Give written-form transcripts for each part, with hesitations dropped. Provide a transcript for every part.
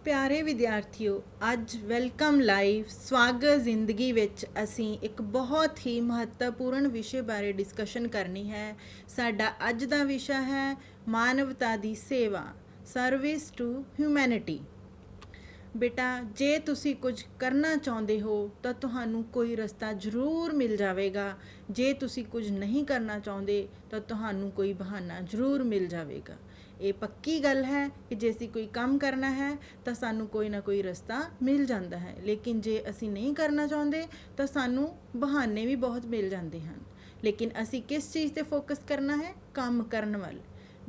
ਪਿਆਰੇ ਵਿਦਿਆਰਥੀਓ, ਅੱਜ welcome live ਸਵਾਗਤ ਜ਼ਿੰਦਗੀ ਵਿੱਚ ਅਸੀਂ ਇੱਕ ਬਹੁਤ ਹੀ ਮਹੱਤਵਪੂਰਨ ਵਿਸ਼ੇ ਬਾਰੇ ਡਿਸਕਸ਼ਨ ਕਰਨੀ ਹੈ। ਸਾਡਾ ਅੱਜ ਦਾ ਵਿਸ਼ਾ ਹੈ ਮਾਨਵਤਾ ਦੀ ਸੇਵਾ, ਸਰਵਿਸ ਟੂ ਹਿਊਮੈਨਿਟੀ। ਬੇਟਾ, ਜੇ ਤੁਸੀਂ ਕੁਝ ਕਰਨਾ ਚਾਹੁੰਦੇ ਹੋ ਤਾਂ ਤੁਹਾਨੂੰ ਕੋਈ ਰਸਤਾ ਜ਼ਰੂਰ ਮਿਲ ਜਾਵੇਗਾ। ਜੇ ਤੁਸੀਂ ਕੁਝ ਨਹੀਂ ਕਰਨਾ ਚਾਹੁੰਦੇ ਤਾਂ ਤੁਹਾਨੂੰ ਕੋਈ ਬਹਾਨਾ ਜ਼ਰੂਰ ਮਿਲ ਜਾਵੇਗਾ। ਇਹ ਪੱਕੀ ਗੱਲ ਹੈ ਕਿ ਜੇ ਅਸੀਂ ਕੋਈ ਕੰਮ ਕਰਨਾ ਹੈ ਤਾਂ ਸਾਨੂੰ ਕੋਈ ਨਾ ਕੋਈ ਰਸਤਾ ਮਿਲ ਜਾਂਦਾ ਹੈ, ਲੇਕਿਨ ਜੇ ਅਸੀਂ ਨਹੀਂ ਕਰਨਾ ਚਾਹੁੰਦੇ ਤਾਂ ਸਾਨੂੰ ਬਹਾਨੇ ਵੀ ਬਹੁਤ ਮਿਲ ਜਾਂਦੇ ਹਨ। ਲੇਕਿਨ ਅਸੀਂ ਕਿਸ ਚੀਜ਼ 'ਤੇ ਫੋਕਸ ਕਰਨਾ ਹੈ? ਕੰਮ ਕਰਨ ਵੱਲ।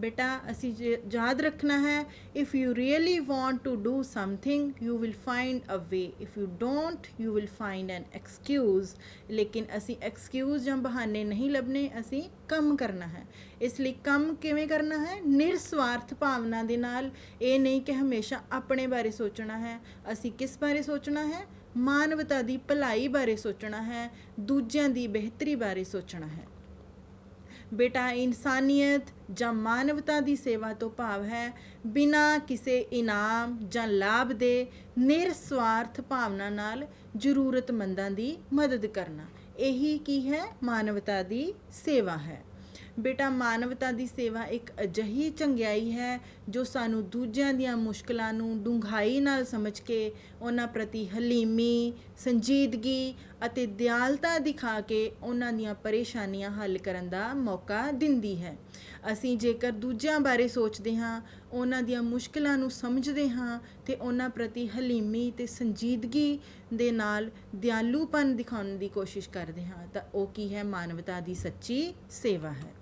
ਬੇਟਾ, ਅਸੀਂ ਯਾਦ ਰੱਖਣਾ ਹੈ, if you really want to do something you will find a way, if you don't you will find an excuse. ਲੇਕਿਨ ਅਸੀਂ ਐਕਸਕਿਊਜ਼ ਜਾਂ ਬਹਾਨੇ ਨਹੀਂ ਲੱਭਣੇ, ਅਸੀਂ ਕੰਮ ਕਰਨਾ ਹੈ। ਇਸ ਲਈ ਕੰਮ ਕਿਵੇਂ ਕਰਨਾ ਹੈ? ਨਿਰਸਵਾਰਥ ਭਾਵਨਾ ਦੇ ਨਾਲ। ਇਹ ਨਹੀਂ ਕਿ ਹਮੇਸ਼ਾ ਆਪਣੇ ਬਾਰੇ ਸੋਚਣਾ ਹੈ। ਅਸੀਂ ਕਿਸ ਬਾਰੇ ਸੋਚਣਾ ਹੈ? ਮਾਨਵਤਾ ਦੀ ਭਲਾਈ ਬਾਰੇ ਸੋਚਣਾ ਹੈ, ਦੂਜਿਆਂ ਦੀ ਬਿਹਤਰੀ ਬਾਰੇ ਸੋਚਣਾ ਹੈ। ਬੇਟਾ, ਇਨਸਾਨੀਅਤ ਜਾਂ ਮਾਨਵਤਾ ਦੀ ਸੇਵਾ ਤੋਂ ਭਾਵ ਹੈ ਬਿਨਾਂ ਕਿਸੇ ਇਨਾਮ ਜਾਂ ਲਾਭ ਦੇ ਨਿਰਸਵਾਰਥ ਭਾਵਨਾ ਨਾਲ ਜ਼ਰੂਰਤਮੰਦਾਂ ਦੀ ਮਦਦ ਕਰਨਾ। ਇਹੀ ਕੀ ਹੈ? ਮਾਨਵਤਾ ਦੀ ਸੇਵਾ ਹੈ। ਬੇਟਾ, ਮਾਨਵਤਾ ਦੀ ਸੇਵਾ ਇੱਕ ਅਜਿਹੀ ਚੰਗਿਆਈ ਹੈ ਜੋ ਸਾਨੂੰ ਦੂਜਿਆਂ ਦੀਆਂ ਮੁਸ਼ਕਲਾਂ ਨੂੰ ਡੂੰਘਾਈ ਨਾਲ ਸਮਝ ਕੇ ਉਹਨਾਂ ਪ੍ਰਤੀ ਹਲੀਮੀ, ਸੰਜੀਦਗੀ ਅਤੇ ਦਿਆਲਤਾ ਦਿਖਾ ਕੇ ਉਹਨਾਂ ਦੀਆਂ ਪਰੇਸ਼ਾਨੀਆਂ ਹੱਲ ਕਰਨ ਦਾ ਮੌਕਾ ਦਿੰਦੀ ਹੈ। ਅਸੀਂ ਜੇਕਰ ਦੂਜਿਆਂ ਬਾਰੇ ਸੋਚਦੇ ਹਾਂ, ਉਹਨਾਂ ਦੀਆਂ ਮੁਸ਼ਕਲਾਂ ਨੂੰ ਸਮਝਦੇ ਹਾਂ ਅਤੇ ਉਹਨਾਂ ਪ੍ਰਤੀ ਹਲੀਮੀ ਅਤੇ ਸੰਜੀਦਗੀ ਦੇ ਨਾਲ ਦਿਆਲੂਪਨ ਦਿਖਾਉਣ ਦੀ ਕੋਸ਼ਿਸ਼ ਕਰਦੇ ਹਾਂ ਤਾਂ ਉਹ ਕੀ ਹੈ? ਮਾਨਵਤਾ ਦੀ ਸੱਚੀ ਸੇਵਾ ਹੈ।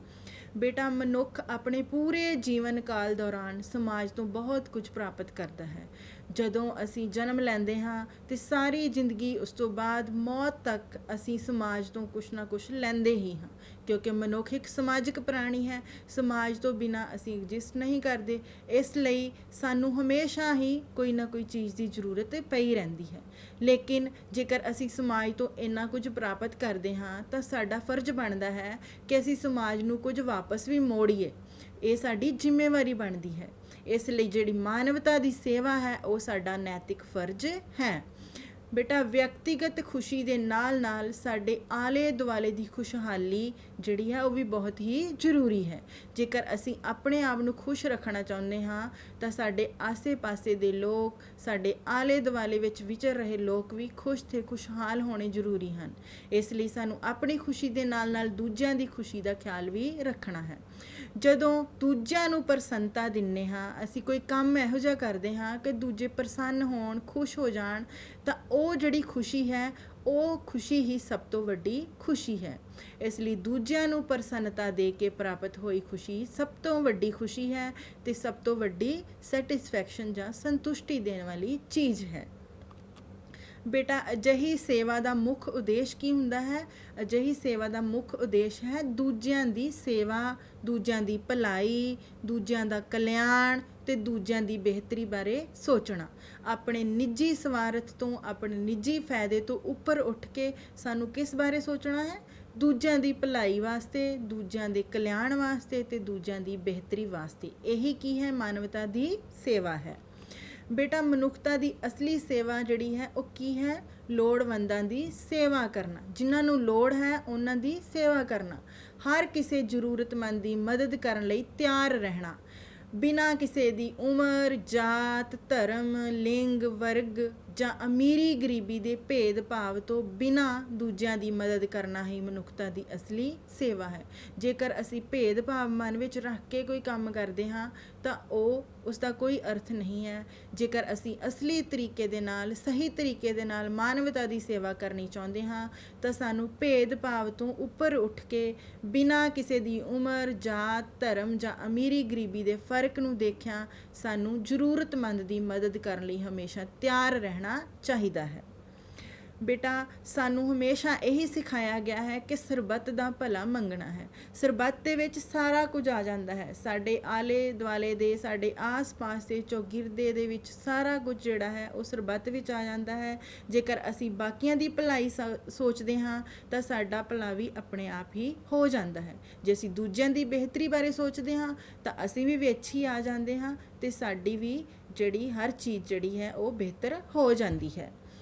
ਬੇਟਾ, ਮਨੁੱਖ ਆਪਣੇ ਪੂਰੇ ਜੀਵਨ ਕਾਲ ਦੌਰਾਨ ਸਮਾਜ ਤੋਂ ਬਹੁਤ ਕੁਝ ਪ੍ਰਾਪਤ ਕਰਦਾ ਹੈ। ਜਦੋਂ ਅਸੀਂ ਜਨਮ ਲੈਂਦੇ ਹਾਂ ਅਤੇ ਸਾਰੀ ਜ਼ਿੰਦਗੀ ਉਸ ਤੋਂ ਬਾਅਦ ਮੌਤ ਤੱਕ ਅਸੀਂ ਸਮਾਜ ਤੋਂ ਕੁਛ ਨਾ ਕੁਛ ਲੈਂਦੇ ਹੀ ਹਾਂ, ਕਿਉਂਕਿ ਮਨੁੱਖ ਇੱਕ ਸਮਾਜਿਕ ਪ੍ਰਾਣੀ ਹੈ। ਸਮਾਜ ਤੋਂ ਬਿਨਾਂ ਅਸੀਂ ਐਗਜ਼ਿਸਟ ਨਹੀਂ ਕਰਦੇ। ਇਸ ਲਈ ਸਾਨੂੰ ਹਮੇਸ਼ਾ ਹੀ ਕੋਈ ਨਾ ਕੋਈ ਚੀਜ਼ ਦੀ ਜ਼ਰੂਰਤ ਪਈ ਰਹਿੰਦੀ ਹੈ। ਲੇਕਿਨ ਜੇਕਰ ਅਸੀਂ ਸਮਾਜ ਤੋਂ ਇੰਨਾ ਕੁਝ ਪ੍ਰਾਪਤ ਕਰਦੇ ਹਾਂ ਤਾਂ ਸਾਡਾ ਫਰਜ਼ ਬਣਦਾ ਹੈ ਕਿ ਅਸੀਂ ਸਮਾਜ ਨੂੰ ਕੁਝ ਵਾਪਸ ਵੀ ਮੋੜੀਏ। ਇਹ ਸਾਡੀ ਜ਼ਿੰਮੇਵਾਰੀ ਬਣਦੀ ਹੈ। ਇਸ ਲਈ ਜਿਹੜੀ ਮਾਨਵਤਾ ਦੀ ਸੇਵਾ ਹੈ ਉਹ ਸਾਡਾ ਨੈਤਿਕ ਫਰਜ਼ ਹੈ। ਬੇਟਾ, ਵਿਅਕਤੀਗਤ ਖੁਸ਼ੀ ਦੇ ਨਾਲ ਨਾਲ ਸਾਡੇ ਆਲੇ ਦੁਆਲੇ ਦੀ ਖੁਸ਼ਹਾਲੀ ਜਿਹੜੀ ਹੈ ਉਹ ਵੀ ਬਹੁਤ ਹੀ ਜ਼ਰੂਰੀ ਹੈ। ਜੇਕਰ ਅਸੀਂ ਆਪਣੇ ਆਪ ਨੂੰ ਖੁਸ਼ ਰੱਖਣਾ ਚਾਹੁੰਦੇ ਹਾਂ ਤਾਂ ਸਾਡੇ ਆਸੇ-ਪਾਸੇ ਦੇ ਲੋਕ, ਸਾਡੇ ਆਲੇ ਦੁਆਲੇ ਵਿੱਚ ਵਿਚਰ ਰਹੇ ਲੋਕ ਵੀ ਖੁਸ਼ ਤੇ ਖੁਸ਼ਹਾਲ ਹੋਣੇ ਜ਼ਰੂਰੀ ਹਨ। ਇਸ ਲਈ ਸਾਨੂੰ ਆਪਣੀ ਖੁਸ਼ੀ ਦੇ ਨਾਲ ਨਾਲ ਦੂਜਿਆਂ ਦੀ ਖੁਸ਼ੀ ਦਾ ਖਿਆਲ ਵੀ ਰੱਖਣਾ ਹੈ। ਜਦੋਂ ਦੂਜਿਆਂ ਨੂੰ ਪ੍ਰਸੰਨਤਾ ਦਿੰਦੇ ਹਾਂ, ਅਸੀਂ ਕੋਈ ਕੰਮ ਇਹੋ ਜਿਹਾ ਕਰਦੇ ਹਾਂ ਕਿ ਦੂਜੇ ਪ੍ਰਸੰਨ ਹੋਣ, ਖੁਸ਼ ਹੋ ਜਾਣ, ਤਾਂ ਉਹ ਜਿਹੜੀ ਖੁਸ਼ੀ ਹੈ ਉਹ ਖੁਸ਼ੀ ਹੀ ਸਭ ਤੋਂ ਵੱਡੀ ਖੁਸ਼ੀ ਹੈ। ਇਸ ਲਈ ਦੂਜਿਆਂ ਨੂੰ ਪ੍ਰਸੰਨਤਾ ਦੇ ਕੇ ਪ੍ਰਾਪਤ ਹੋਈ ਖੁਸ਼ੀ ਸਭ ਤੋਂ ਵੱਡੀ ਖੁਸ਼ੀ ਹੈ ਅਤੇ ਸਭ ਤੋਂ ਵੱਡੀ ਸੈਟਿਸਫੈਕਸ਼ਨ ਜਾਂ ਸੰਤੁਸ਼ਟੀ ਦੇਣ ਵਾਲੀ ਚੀਜ਼ ਹੈ। ਬੇਟਾ, ਅਜਿਹੀ ਸੇਵਾ ਦਾ ਮੁੱਖ ਉਦੇਸ਼ ਕੀ ਹੁੰਦਾ ਹੈ? ਅਜਿਹੀ ਸੇਵਾ ਦਾ ਮੁੱਖ ਉਦੇਸ਼ ਹੈ ਦੂਜਿਆਂ ਦੀ ਸੇਵਾ, ਦੂਜਿਆਂ ਦੀ ਭਲਾਈ, ਦੂਜਿਆਂ ਦਾ ਕਲਿਆਣ ਅਤੇ ਦੂਜਿਆਂ ਦੀ ਬਿਹਤਰੀ ਬਾਰੇ ਸੋਚਣਾ। ਆਪਣੇ ਨਿੱਜੀ ਸਵਾਰਥ ਤੋਂ, ਆਪਣੇ ਨਿੱਜੀ ਫਾਇਦੇ ਤੋਂ ਉੱਪਰ ਉੱਠ ਕੇ ਸਾਨੂੰ ਕਿਸ ਬਾਰੇ ਸੋਚਣਾ ਹੈ? ਦੂਜਿਆਂ ਦੀ ਭਲਾਈ ਵਾਸਤੇ, ਦੂਜਿਆਂ ਦੇ ਕਲਿਆਣ ਵਾਸਤੇ ਅਤੇ ਦੂਜਿਆਂ ਦੀ ਬਿਹਤਰੀ ਵਾਸਤੇ। ਇਹੀ ਕੀ ਹੈ? ਮਾਨਵਤਾ ਦੀ ਸੇਵਾ ਹੈ। ਬੇਟਾ, ਮਨੁੱਖਤਾ ਦੀ ਅਸਲੀ ਸੇਵਾ ਜਿਹੜੀ ਹੈ ਉਹ ਕੀ ਹੈ? ਲੋੜਵੰਦਾਂ ਦੀ ਸੇਵਾ ਕਰਨਾ। ਜਿਨ੍ਹਾਂ ਨੂੰ ਲੋੜ ਹੈ ਉਹਨਾਂ ਦੀ ਸੇਵਾ ਕਰਨਾ। ਹਰ ਕਿਸੇ ਜ਼ਰੂਰਤਮੰਦ ਦੀ ਮਦਦ ਕਰਨ ਲਈ ਤਿਆਰ ਰਹਿਣਾ। ਬਿਨਾਂ ਕਿਸੇ ਦੀ ਉਮਰ, ਜਾਤ, ਧਰਮ, ਲਿੰਗ, ਵਰਗ ਜਾਂ ਅਮੀਰੀ ਗਰੀਬੀ ਦੇ ਭੇਦਭਾਵ ਤੋਂ ਬਿਨਾਂ ਦੂਜਿਆਂ ਦੀ ਮਦਦ ਕਰਨਾ ਹੀ ਮਨੁੱਖਤਾ ਦੀ ਅਸਲੀ ਸੇਵਾ ਹੈ। ਜੇਕਰ ਅਸੀਂ ਭੇਦਭਾਵ ਮਨ ਵਿੱਚ ਰੱਖ ਕੇ ਕੋਈ ਕੰਮ ਕਰਦੇ ਹਾਂ ਤਾਂ ਉਸ ਦਾ ਕੋਈ ਅਰਥ ਨਹੀਂ ਹੈ। ਜੇਕਰ ਅਸੀਂ ਅਸਲੀ ਤਰੀਕੇ ਦੇ ਨਾਲ, ਸਹੀ ਤਰੀਕੇ ਦੇ ਨਾਲ ਮਾਨਵਤਾ ਦੀ ਸੇਵਾ ਕਰਨੀ ਚਾਹੁੰਦੇ ਹਾਂ ਤਾਂ ਸਾਨੂੰ ਭੇਦਭਾਵ ਤੋਂ ਉੱਪਰ ਉੱਠ ਕੇ ਬਿਨਾਂ ਕਿਸੇ ਦੀ ਉਮਰ, ਜਾਤ, ਧਰਮ ਜਾਂ ਅਮੀਰੀ ਗਰੀਬੀ ਦੇ ਫਰਕ ਨੂੰ ਦੇਖਿਆ ਸਾਨੂੰ ਜ਼ਰੂਰਤਮੰਦ ਦੀ ਮਦਦ ਕਰਨ ਲਈ ਹਮੇਸ਼ਾ ਤਿਆਰ ਰਹਿਣਾ ਚਾਹੀਦਾ ਹੈ। ਬੇਟਾ ਸਾਨੂੰ ਹਮੇਸ਼ਾ ਇਹੀ ਸਿਖਾਇਆ ਗਿਆ ਹੈ ਕਿ ਸਰਬੱਤ ਦਾ ਭਲਾ ਮੰਗਣਾ ਹੈ। ਸਰਬੱਤ ਦੇ ਵਿੱਚ ਸਾਰਾ ਕੁਝ ਆ ਜਾਂਦਾ ਹੈ, ਸਾਡੇ ਆਲੇ ਦੁਆਲੇ ਦੇ, ਸਾਡੇ ਆਸ-ਪਾਸ ਦੇ ਚੌਗਿਰਦੇ ਦੇ ਵਿੱਚ ਸਾਰਾ ਕੁਝ ਜਿਹੜਾ ਹੈ ਉਹ ਸਰਬੱਤ ਵਿੱਚ ਆ ਜਾਂਦਾ ਹੈ। ਜੇਕਰ ਅਸੀਂ ਬਾਕੀਆਂ ਦੀ ਭਲਾਈ ਸੋਚਦੇ ਹਾਂ ਤਾਂ ਸਾਡਾ ਭਲਾ ਵੀ ਆਪਣੇ ਆਪ ਹੀ ਹੋ ਜਾਂਦਾ ਹੈ। ਜੇ ਅਸੀਂ ਦੂਜਿਆਂ ਦੀ ਬਿਹਤਰੀ ਬਾਰੇ ਸੋਚਦੇ ਹਾਂ ਤਾਂ ਅਸੀਂ ਵੀ ਵਿੱਚ ਹੀ ਆ ਜਾਂਦੇ ਹਾਂ ਤੇ ਸਾਡੀ ਵੀ ਜਿਹੜੀ ਹਰ ਚੀਜ਼ ਜਿਹੜੀ ਹੈ ਉਹ ਬਿਹਤਰ ਹੋ ਜਾਂਦੀ ਹੈ।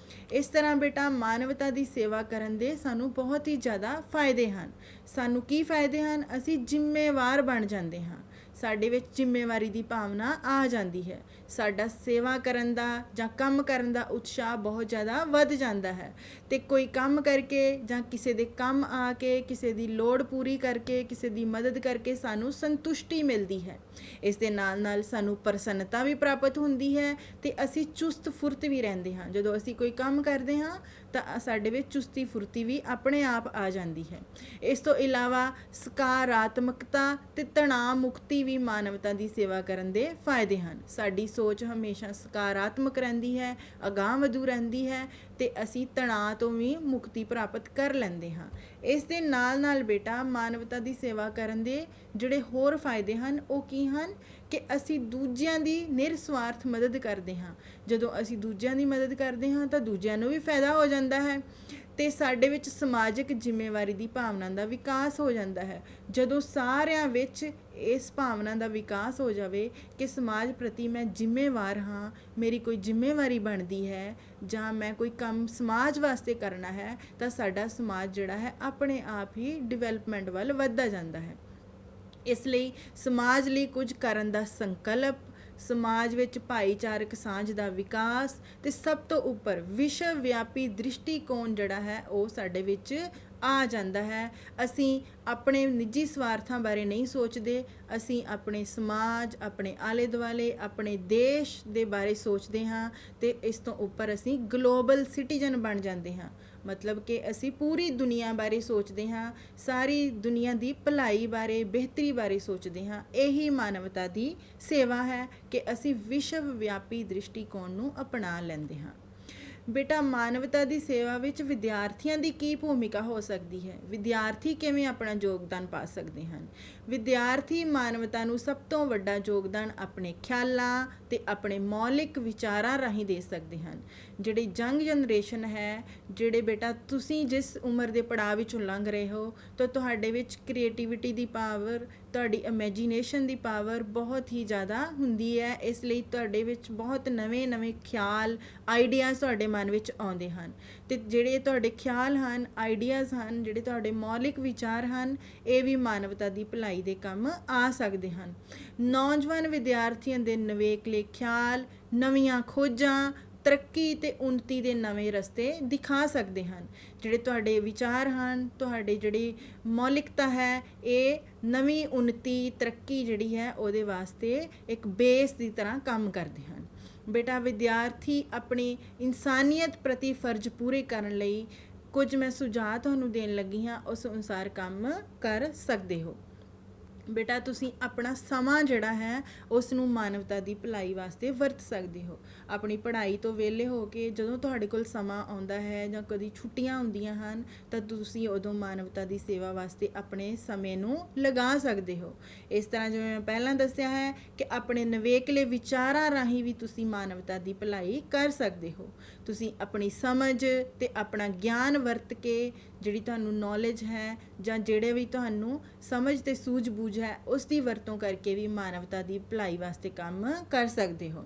ਇਸ ਤਰ੍ਹਾਂ ਬੇਟਾ ਮਾਨਵਤਾ ਦੀ ਸੇਵਾ ਕਰਨ ਦੇ ਸਾਨੂੰ ਬਹੁਤ ਹੀ ਜ਼ਿਆਦਾ ਫਾਇਦੇ ਹਨ। ਸਾਨੂੰ ਕੀ ਫਾਇਦੇ ਹਨ? ਅਸੀਂ ਜ਼ਿੰਮੇਵਾਰ ਬਣ ਜਾਂਦੇ ਹਾਂ, ਸਾਡੇ ਵਿੱਚ ਜ਼ਿੰਮੇਵਾਰੀ ਦੀ ਭਾਵਨਾ ਆ ਜਾਂਦੀ ਹੈ, ਸਾਡਾ ਸੇਵਾ ਕਰਨ ਦਾ ਜਾਂ ਕੰਮ ਕਰਨ ਦਾ ਉਤਸ਼ਾਹ ਬਹੁਤ ਜ਼ਿਆਦਾ ਵੱਧ ਜਾਂਦਾ ਹੈ ਅਤੇ ਕੋਈ ਕੰਮ ਕਰਕੇ ਜਾਂ ਕਿਸੇ ਦੇ ਕੰਮ ਆ ਕੇ, ਕਿਸੇ ਦੀ ਲੋੜ ਪੂਰੀ ਕਰਕੇ, ਕਿਸੇ ਦੀ ਮਦਦ ਕਰਕੇ ਸਾਨੂੰ ਸੰਤੁਸ਼ਟੀ ਮਿਲਦੀ ਹੈ। ਇਸ ਦੇ ਨਾਲ ਨਾਲ ਸਾਨੂੰ ਪ੍ਰਸੰਨਤਾ ਵੀ ਪ੍ਰਾਪਤ ਹੁੰਦੀ ਹੈ ਅਤੇ ਅਸੀਂ ਚੁਸਤ ਫੁਰਤ ਵੀ ਰਹਿੰਦੇ ਹਾਂ। ਜਦੋਂ ਅਸੀਂ ਕੋਈ ਕੰਮ ਕਰਦੇ ਹਾਂ ਤਾਂ ਸਾਡੇ ਵਿੱਚ ਚੁਸਤੀ ਫੁਰਤੀ ਵੀ ਆਪਣੇ ਆਪ ਆ ਜਾਂਦੀ ਹੈ। ਇਸ ਤੋਂ ਇਲਾਵਾ ਸਕਾਰਾਤਮਕਤਾ ਅਤੇ ਤਣਾਅ ਮੁਕਤੀ ਵੀ ਮਾਨਵਤਾ ਦੀ ਸੇਵਾ ਕਰਨ ਦੇ ਫਾਇਦੇ ਹਨ। ਸਾਡੀ ਸੋਚ ਹਮੇਸ਼ਾ ਸਕਾਰਾਤਮਕ ਰਹਿੰਦੀ ਹੈ, ਅਗਾਂਹ-ਵਧੂ ਰਹਿੰਦੀ ਹੈ ਅਤੇ ਅਸੀਂ ਤਣਾਅ ਤੋਂ ਵੀ ਮੁਕਤੀ ਪ੍ਰਾਪਤ ਕਰ ਲੈਂਦੇ ਹਾਂ। ਇਸ ਦੇ ਨਾਲ ਨਾਲ ਬੇਟਾ ਮਾਨਵਤਾ ਦੀ ਸੇਵਾ ਕਰਨ ਦੇ ਜਿਹੜੇ ਹੋਰ ਫਾਇਦੇ ਹਨ ਉਹ ਕੀ ਹਨ ਕਿ ਅਸੀਂ ਦੂਜਿਆਂ ਦੀ ਨਿਰਸਵਾਰਥ ਮਦਦ ਕਰਦੇ ਹਾਂ। ਜਦੋਂ ਅਸੀਂ ਦੂਜਿਆਂ ਦੀ ਮਦਦ ਕਰਦੇ ਹਾਂ ਤਾਂ ਦੂਜਿਆਂ ਨੂੰ ਵੀ ਫਾਇਦਾ ਹੋ ਜਾਂਦਾ ਹੈ ਅਤੇ ਸਾਡੇ ਵਿੱਚ ਸਮਾਜਿਕ ਜ਼ਿੰਮੇਵਾਰੀ ਦੀ ਭਾਵਨਾ ਦਾ ਵਿਕਾਸ ਹੋ ਜਾਂਦਾ ਹੈ। ਜਦੋਂ ਸਾਰਿਆਂ ਵਿੱਚ ਇਸ ਭਾਵਨਾ ਦਾ ਵਿਕਾਸ ਹੋ ਜਾਵੇ ਕਿ ਸਮਾਜ ਪ੍ਰਤੀ ਮੈਂ ਜ਼ਿੰਮੇਵਾਰ ਹਾਂ, ਮੇਰੀ ਕੋਈ ਜ਼ਿੰਮੇਵਾਰੀ ਬਣਦੀ ਹੈ ਜਾਂ ਮੈਂ ਕੋਈ ਕੰਮ ਸਮਾਜ ਵਾਸਤੇ ਕਰਨਾ ਹੈ ਤਾਂ ਸਾਡਾ ਸਮਾਜ ਜਿਹੜਾ ਹੈ ਆਪਣੇ ਆਪ ਹੀ ਡਿਵੈਲਪਮੈਂਟ ਵੱਲ ਵੱਧਦਾ ਜਾਂਦਾ ਹੈ। ਇਸ ਲਈ ਸਮਾਜ ਲਈ ਕੁਝ ਕਰਨ ਦਾ ਸੰਕਲਪ, ਸਮਾਜ ਵਿੱਚ ਭਾਈਚਾਰਕ ਸਾਂਝ ਦਾ ਵਿਕਾਸ ਅਤੇ ਸਭ ਤੋਂ ਉੱਪਰ ਵਿਸ਼ਵ ਵਿਆਪੀ ਦ੍ਰਿਸ਼ਟੀਕੋਣ ਜਿਹੜਾ ਹੈ ਉਹ ਸਾਡੇ ਵਿੱਚ ਆ ਜਾਂਦਾ ਹੈ। ਅਸੀਂ ਆਪਣੇ ਨਿੱਜੀ ਸਵਾਰਥਾਂ ਬਾਰੇ ਨਹੀਂ ਸੋਚਦੇ, ਅਸੀਂ ਆਪਣੇ ਸਮਾਜ, ਆਪਣੇ ਆਲੇ ਦੁਆਲੇ, ਆਪਣੇ ਦੇਸ਼ ਦੇ ਬਾਰੇ ਸੋਚਦੇ ਹਾਂ ਅਤੇ ਇਸ ਤੋਂ ਉੱਪਰ ਅਸੀਂ ਗਲੋਬਲ ਸਿਟੀਜ਼ਨ ਬਣ ਜਾਂਦੇ ਹਾਂ। ਮਤਲਬ ਕਿ ਅਸੀਂ ਪੂਰੀ ਦੁਨੀਆ ਬਾਰੇ ਸੋਚਦੇ ਹਾਂ, ਸਾਰੀ ਦੁਨੀਆ ਦੀ ਭਲਾਈ ਬਾਰੇ, ਬਿਹਤਰੀ ਬਾਰੇ ਸੋਚਦੇ ਹਾਂ। ਇਹੀ ਮਾਨਵਤਾ ਦੀ ਸੇਵਾ ਹੈ ਕਿ ਅਸੀਂ ਵਿਸ਼ਵ ਵਿਆਪੀ ਦ੍ਰਿਸ਼ਟੀਕੋਣ ਨੂੰ ਅਪਣਾ ਲੈਂਦੇ ਹਾਂ। ਬੇਟਾ ਮਾਨਵਤਾ ਦੀ ਸੇਵਾ ਵਿੱਚ ਵਿਦਿਆਰਥੀਆਂ ਦੀ ਕੀ ਭੂਮਿਕਾ ਹੋ ਸਕਦੀ ਹੈ? ਵਿਦਿਆਰਥੀ ਕਿਵੇਂ ਆਪਣਾ ਯੋਗਦਾਨ ਪਾ ਸਕਦੇ ਹਨ? ਵਿਦਿਆਰਥੀ ਮਾਨਵਤਾ ਨੂੰ ਸਭ ਤੋਂ ਵੱਡਾ ਯੋਗਦਾਨ ਆਪਣੇ ਖਿਆਲਾਂ ਅਤੇ ਆਪਣੇ ਮੌਲਿਕ ਵਿਚਾਰਾਂ ਰਾਹੀਂ ਦੇ ਸਕਦੇ ਹਨ। ਜਿਹੜੀ ਯੰਗ ਜਨਰੇਸ਼ਨ ਹੈ, ਜਿਹੜੇ ਬੇਟਾ ਤੁਸੀਂ ਜਿਸ ਉਮਰ ਦੇ ਪੜਾਅ ਵਿੱਚੋਂ ਲੰਘ ਰਹੇ ਹੋ ਤਾਂ ਤੁਹਾਡੇ ਵਿੱਚ ਕ੍ਰੀਏਟੀਵਿਟੀ ਦੀ ਪਾਵਰ, ਤੁਹਾਡੀ ਇਮੈਜੀਨੇਸ਼ਨ ਦੀ ਪਾਵਰ ਬਹੁਤ ਹੀ ਜ਼ਿਆਦਾ ਹੁੰਦੀ ਹੈ। ਇਸ ਲਈ ਤੁਹਾਡੇ ਵਿੱਚ ਬਹੁਤ ਨਵੇਂ ਖਿਆਲ, ਆਈਡੀਆਜ਼ ਤੁਹਾਡੇ ਮਨ ਵਿੱਚ ਆਉਂਦੇ ਹਨ ਅਤੇ ਜਿਹੜੇ ਤੁਹਾਡੇ ਖਿਆਲ ਹਨ, ਆਈਡੀਆਜ਼ ਹਨ, ਜਿਹੜੇ ਤੁਹਾਡੇ ਮੌਲਿਕ ਵਿਚਾਰ ਹਨ, ਇਹ ਵੀ ਮਾਨਵਤਾ ਦੀ ਭਲਾਈ ਦੇ ਕੰਮ ਆ ਸਕਦੇ ਹਨ। ਨੌਜਵਾਨ ਵਿਦਿਆਰਥੀਆਂ ਦੇ ਨਿਵੇਕਲੇ ਖਿਆਲ, ਨਵੀਆਂ ਖੋਜਾਂ, ਤਰੱਕੀ ਅਤੇ ਉੱਨਤੀ ਦੇ ਨਵੇਂ ਰਸਤੇ ਦਿਖਾ ਸਕਦੇ ਹਨ। ਜਿਹੜੇ ਤੁਹਾਡੇ ਵਿਚਾਰ ਹਨ, ਤੁਹਾਡੇ ਜਿਹੜੀ ਮੌਲਿਕਤਾ ਹੈ, ਇਹ ਨਵੀਂ ਉੱਨਤੀ, ਤਰੱਕੀ ਜਿਹੜੀ ਹੈ ਉਹਦੇ ਵਾਸਤੇ ਇੱਕ ਬੇਸ ਦੀ ਤਰ੍ਹਾਂ ਕੰਮ ਕਰਦੇ ਹਨ। ਬੇਟਾ ਵਿਦਿਆਰਥੀ ਆਪਣੀ ਇਨਸਾਨੀਅਤ ਪ੍ਰਤੀ ਫਰਜ਼ ਪੂਰੇ ਕਰਨ ਲਈ ਕੁਝ ਮੈਂ ਸੁਝਾਅ ਤੁਹਾਨੂੰ ਦੇਣ ਲੱਗੀ ਹਾਂ, ਉਸ ਅਨੁਸਾਰ ਕੰਮ ਕਰ ਸਕਦੇ ਹੋ। ਬੇਟਾ ਤੁਸੀਂ ਆਪਣਾ ਸਮਾਂ ਜਿਹੜਾ ਹੈ ਉਸ ਨੂੰ ਮਾਨਵਤਾ ਦੀ ਭਲਾਈ ਵਾਸਤੇ ਵਰਤ ਸਕਦੇ ਹੋ। ਆਪਣੀ ਪੜ੍ਹਾਈ ਤੋਂ ਵਿਹਲੇ ਹੋ ਕੇ ਜਦੋਂ ਤੁਹਾਡੇ ਕੋਲ ਸਮਾਂ ਆਉਂਦਾ ਹੈ ਜਾਂ ਕਦੀ ਛੁੱਟੀਆਂ ਹੁੰਦੀਆਂ ਹਨ ਤਾਂ ਤੁਸੀਂ ਉਦੋਂ ਮਾਨਵਤਾ ਦੀ ਸੇਵਾ ਵਾਸਤੇ ਆਪਣੇ ਸਮੇਂ ਨੂੰ ਲਗਾ ਸਕਦੇ ਹੋ। ਇਸ ਤਰ੍ਹਾਂ ਜਿਵੇਂ ਮੈਂ ਪਹਿਲਾਂ ਦੱਸਿਆ ਹੈ ਕਿ ਆਪਣੇ ਨਿਵੇਕਲੇ ਵਿਚਾਰਾਂ ਰਾਹੀਂ ਵੀ ਤੁਸੀਂ ਮਾਨਵਤਾ ਦੀ ਭਲਾਈ ਕਰ ਸਕਦੇ ਹੋ। ਤੁਸੀਂ ਆਪਣੀ ਸਮਝ ਅਤੇ ਆਪਣਾ ਗਿਆਨ ਵਰਤ ਕੇ, ਜਿਹੜੀ ਤੁਹਾਨੂੰ ਨੌਲੇਜ ਹੈ ਜਾਂ ਜਿਹੜੇ ਵੀ ਤੁਹਾਨੂੰ ਸਮਝ ਅਤੇ ਸੂਝ-ਬੂਝ ਹੈ, ਉਸ ਦੀ ਵਰਤੋਂ ਕਰਕੇ ਵੀ ਮਾਨਵਤਾ ਦੀ ਭਲਾਈ ਵਾਸਤੇ ਕੰਮ ਕਰ ਸਕਦੇ ਹੋ।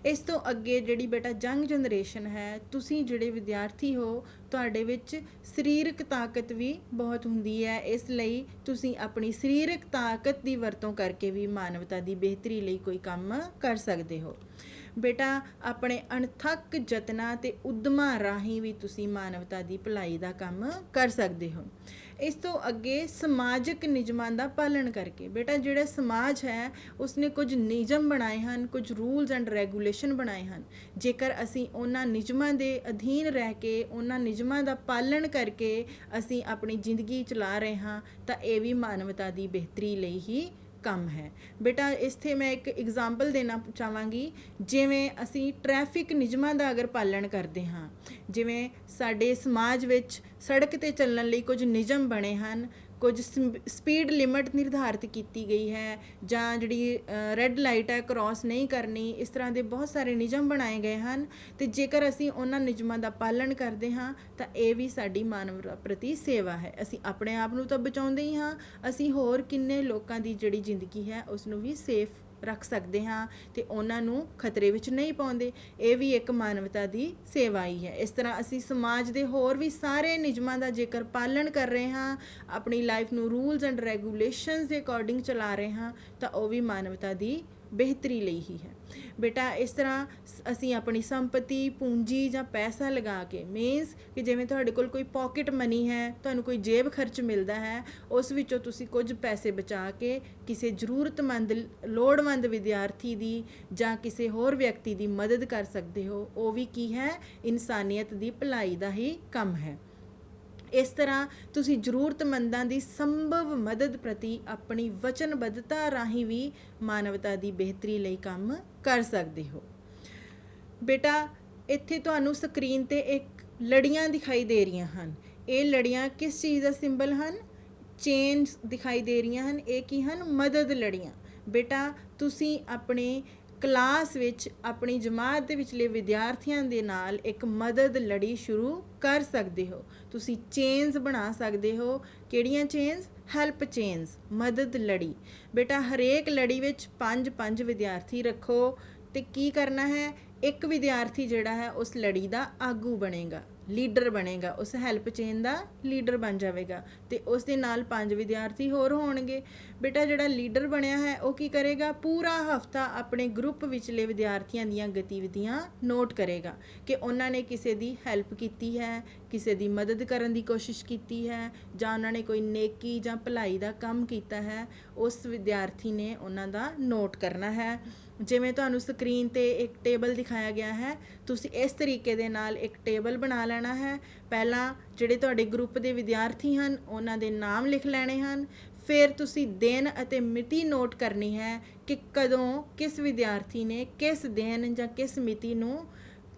ਇਸ ਤੋਂ ਅੱਗੇ ਜਿਹੜੀ ਬੇਟਾ ਯੰਗ ਜਨਰੇਸ਼ਨ ਹੈ, ਤੁਸੀਂ ਜਿਹੜੇ ਵਿਦਿਆਰਥੀ ਹੋ, ਤੁਹਾਡੇ ਵਿੱਚ ਸਰੀਰਕ ਤਾਕਤ ਵੀ ਬਹੁਤ ਹੁੰਦੀ ਹੈ। ਇਸ ਲਈ ਤੁਸੀਂ ਆਪਣੀ ਸਰੀਰਕ ਤਾਕਤ ਦੀ ਵਰਤੋਂ ਕਰਕੇ ਵੀ ਮਾਨਵਤਾ ਦੀ ਬਿਹਤਰੀ ਲਈ ਕੋਈ ਕੰਮ ਕਰ ਸਕਦੇ ਹੋ। ਬੇਟਾ ਆਪਣੇ ਅਣਥੱਕ ਯਤਨਾਂ ਅਤੇ ਉਦਮਾਂ ਰਾਹੀਂ ਵੀ ਤੁਸੀਂ ਮਾਨਵਤਾ ਦੀ ਭਲਾਈ ਦਾ ਕੰਮ ਕਰ ਸਕਦੇ ਹੋ। ਇਸ ਤੋਂ ਅੱਗੇ ਸਮਾਜਿਕ ਨਿਯਮਾਂ ਦਾ ਪਾਲਣ ਕਰਕੇ, ਬੇਟਾ ਜਿਹੜਾ ਸਮਾਜ ਹੈ ਉਸਨੇ ਕੁਝ ਨਿਯਮ ਬਣਾਏ ਹਨ, ਕੁਝ ਰੂਲਸ ਐਂਡ ਰੈਗੂਲੇਸ਼ਨ ਬਣਾਏ ਹਨ। ਜੇਕਰ ਅਸੀਂ ਉਹਨਾਂ ਨਿਯਮਾਂ ਦੇ ਅਧੀਨ ਰਹਿ ਕੇ, ਉਹਨਾਂ ਨਿਯਮਾਂ ਦਾ ਪਾਲਣ ਕਰਕੇ ਅਸੀਂ ਆਪਣੀ ਜ਼ਿੰਦਗੀ ਚਲਾ ਰਹੇ ਹਾਂ ਤਾਂ ਇਹ ਵੀ ਮਾਨਵਤਾ ਦੀ ਬਿਹਤਰੀ ਲਈ ਹੀ ਕੰਮ ਹੈ। ਬੇਟਾ ਇੱਥੇ ਮੈਂ ਇੱਕ ਐਗਜ਼ਾਮਪਲ ਦੇਣਾ ਚਾਹਾਂਗੀ, ਜਿਵੇਂ ਅਸੀਂ ਟ੍ਰੈਫਿਕ ਨਿਯਮਾਂ ਦਾ ਅਗਰ ਪਾਲਣ ਕਰਦੇ ਹਾਂ, ਜਿਵੇਂ ਸਾਡੇ ਸਮਾਜ ਵਿੱਚ ਸੜਕ 'ਤੇ ਚੱਲਣ ਲਈ ਕੁਝ ਨਿਯਮ ਬਣੇ ਹਨ, ਕੁਝ ਸਪੀਡ ਲਿਮਟ ਨਿਰਧਾਰਿਤ ਕੀਤੀ ਗਈ ਹੈ, ਜਾਂ ਜਿਹੜੀ ਰੈੱਡ ਲਾਈਟ ਹੈ ਕ੍ਰੋਸ ਨਹੀਂ ਕਰਨੀ, ਇਸ ਤਰ੍ਹਾਂ ਦੇ ਬਹੁਤ ਸਾਰੇ ਨਿਯਮ ਬਣਾਏ ਗਏ ਹਨ। ਅਤੇ ਜੇਕਰ ਅਸੀਂ ਉਹਨਾਂ ਨਿਯਮਾਂ ਦਾ ਪਾਲਣ ਕਰਦੇ ਹਾਂ ਤਾਂ ਇਹ ਵੀ ਸਾਡੀ ਮਾਨਵਤਾ ਪ੍ਰਤੀ ਸੇਵਾ ਹੈ। ਅਸੀਂ ਆਪਣੇ ਆਪ ਨੂੰ ਤਾਂ ਬਚਾਉਂਦੇ ਹੀ ਹਾਂ, ਅਸੀਂ ਹੋਰ ਕਿੰਨੇ ਲੋਕਾਂ ਦੀ ਜਿਹੜੀ ਜ਼ਿੰਦਗੀ ਹੈ ਉਸ ਨੂੰ ਵੀ ਸੇਫ ਰੱਖ ਸਕਦੇ ਹਾਂ ਅਤੇ ਉਹਨਾਂ ਨੂੰ ਖਤਰੇ ਵਿੱਚ ਨਹੀਂ ਪਾਉਂਦੇ। ਇਹ ਵੀ ਇੱਕ ਮਾਨਵਤਾ ਦੀ ਸੇਵਾ ਹੀ ਹੈ। ਇਸ ਤਰ੍ਹਾਂ ਅਸੀਂ ਸਮਾਜ ਦੇ ਹੋਰ ਵੀ ਸਾਰੇ ਨਿਯਮਾਂ ਦਾ ਜੇਕਰ ਪਾਲਣ ਕਰ ਰਹੇ ਹਾਂ, ਆਪਣੀ ਲਾਈਫ ਨੂੰ ਰੂਲਸ ਐਂਡ ਰੈਗੂਲੇਸ਼ਨਸ ਦੇ ਅਕੋਰਡਿੰਗ ਚਲਾ ਰਹੇ ਹਾਂ, ਤਾਂ ਉਹ ਵੀ ਮਾਨਵਤਾ ਦੀ ਬਿਹਤਰੀ ਲਈ ਹੀ ਹੈ। ਬੇਟਾ ਇਸ ਤਰ੍ਹਾਂ ਅਸੀਂ ਆਪਣੀ ਸੰਪਤੀ, ਪੂੰਜੀ ਜਾਂ ਪੈਸਾ ਲਗਾ ਕੇ, ਮੀਨਸ ਕਿ ਜਿਵੇਂ ਤੁਹਾਡੇ ਕੋਲ ਕੋਈ ਪੋਕਟ ਮਨੀ ਹੈ, ਤੁਹਾਨੂੰ ਕੋਈ ਜੇਬ ਖਰਚ ਮਿਲਦਾ ਹੈ, ਉਸ ਵਿੱਚੋਂ ਤੁਸੀਂ ਕੁਝ ਪੈਸੇ ਬਚਾ ਕੇ ਕਿਸੇ ਜ਼ਰੂਰਤਮੰਦ ਲੋੜਵੰਦ ਵਿਦਿਆਰਥੀ ਦੀ ਜਾਂ ਕਿਸੇ ਹੋਰ ਵਿਅਕਤੀ ਦੀ ਮਦਦ ਕਰ ਸਕਦੇ ਹੋ। ਉਹ ਵੀ ਕੀ ਹੈ, ਇਨਸਾਨੀਅਤ ਦੀ ਭਲਾਈ ਦਾ ਹੀ ਕੰਮ ਹੈ। ਇਸ ਤਰ੍ਹਾਂ ਤੁਸੀਂ ਜ਼ਰੂਰਤਮੰਦਾਂ ਦੀ ਸੰਭਵ ਮਦਦ ਪ੍ਰਤੀ ਆਪਣੀ ਵਚਨਬੱਧਤਾ ਰਾਹੀਂ ਵੀ ਮਾਨਵਤਾ ਦੀ ਬਿਹਤਰੀ ਲਈ ਕੰਮ ਕਰ ਸਕਦੇ ਹੋ। ਬੇਟਾ ਇੱਥੇ ਤੁਹਾਨੂੰ ਸਕਰੀਨ 'ਤੇ ਇੱਕ ਲੜੀਆਂ ਦਿਖਾਈ ਦੇ ਰਹੀਆਂ ਹਨ। ਇਹ ਲੜੀਆਂ ਕਿਸ ਚੀਜ਼ ਦਾ ਸਿੰਬਲ ਹਨ? ਚੇਨਸ ਦਿਖਾਈ ਦੇ ਰਹੀਆਂ ਹਨ। ਇਹ ਕੀ ਹਨ? ਮਦਦ ਲੜੀਆਂ। ਬੇਟਾ ਤੁਸੀਂ ਆਪਣੇ ਕਲਾਸ ਵਿੱਚ ਆਪਣੀ ਜਮਾਤ ਦੇ ਵਿਚਲੇ ਵਿਦਿਆਰਥੀਆਂ ਦੇ ਨਾਲ ਇੱਕ ਮਦਦ ਲੜੀ ਸ਼ੁਰੂ ਕਰ ਸਕਦੇ ਹੋ। ਤੁਸੀਂ ਚੇਨਸ ਬਣਾ ਸਕਦੇ ਹੋ। ਕਿਹੜੀਆਂ ਚੇਨਸ? ਹੈਲਪ ਚੇਨਸ, ਮਦਦ ਲੜੀ। ਬੇਟਾ ਹਰੇਕ ਲੜੀ ਵਿੱਚ 5 ਵਿਦਿਆਰਥੀ ਰੱਖੋ ਅਤੇ ਕੀ ਕਰਨਾ ਹੈ, ਇੱਕ ਵਿਦਿਆਰਥੀ ਜਿਹੜਾ ਹੈ ਉਸ ਲੜੀ ਦਾ ਆਗੂ ਬਣੇਗਾ, ਲੀਡਰ ਬਣੇਗਾ, ਉਸ ਹੈਲਪ ਚੇਨ ਦਾ ਲੀਡਰ ਬਣ ਜਾਵੇਗਾ ਅਤੇ ਉਸ ਦੇ ਨਾਲ 5 ਵਿਦਿਆਰਥੀ ਹੋਰ ਹੋਣਗੇ। ਬੇਟਾ ਜਿਹੜਾ ਲੀਡਰ ਬਣਿਆ ਹੈ ਉਹ ਕੀ ਕਰੇਗਾ, ਪੂਰਾ ਹਫਤਾ ਆਪਣੇ ਗਰੁੱਪ ਵਿਚਲੇ ਵਿਦਿਆਰਥੀਆਂ ਦੀਆਂ ਗਤੀਵਿਧੀਆਂ ਨੋਟ ਕਰੇਗਾ ਕਿ ਉਹਨਾਂ ਨੇ ਕਿਸੇ ਦੀ ਹੈਲਪ ਕੀਤੀ ਹੈ, ਕਿਸੇ ਦੀ ਮਦਦ ਕਰਨ ਦੀ ਕੋਸ਼ਿਸ਼ ਕੀਤੀ ਹੈ, ਜਾਂ ਉਹਨਾਂ ਨੇ ਕੋਈ ਨੇਕੀ ਜਾਂ ਭਲਾਈ ਦਾ ਕੰਮ ਕੀਤਾ ਹੈ। ਉਸ ਵਿਦਿਆਰਥੀ ਨੇ ਉਹਨਾਂ ਦਾ ਨੋਟ ਕਰਨਾ ਹੈ। ਜਿਵੇਂ ਤੁਹਾਨੂੰ ਸਕਰੀਨ 'ਤੇ ਇੱਕ ਟੇਬਲ ਦਿਖਾਇਆ ਗਿਆ ਹੈ, ਤੁਸੀਂ ਇਸ ਤਰੀਕੇ ਦੇ ਨਾਲ ਇੱਕ ਟੇਬਲ ਬਣਾ ਲੈਣਾ ਹੈ। ਪਹਿਲਾਂ ਜਿਹੜੇ ਤੁਹਾਡੇ ਗਰੁੱਪ ਦੇ ਵਿਦਿਆਰਥੀ ਹਨ ਉਹਨਾਂ ਦੇ ਨਾਮ ਲਿਖ ਲੈਣੇ ਹਨ। ਫਿਰ ਤੁਸੀਂ ਦਿਨ ਅਤੇ ਮਿਤੀ ਨੋਟ ਕਰਨੀ ਹੈ ਕਿ ਕਦੋਂ ਕਿਸ ਵਿਦਿਆਰਥੀ ਨੇ ਕਿਸ ਦਿਨ ਜਾਂ ਕਿਸ ਮਿਤੀ ਨੂੰ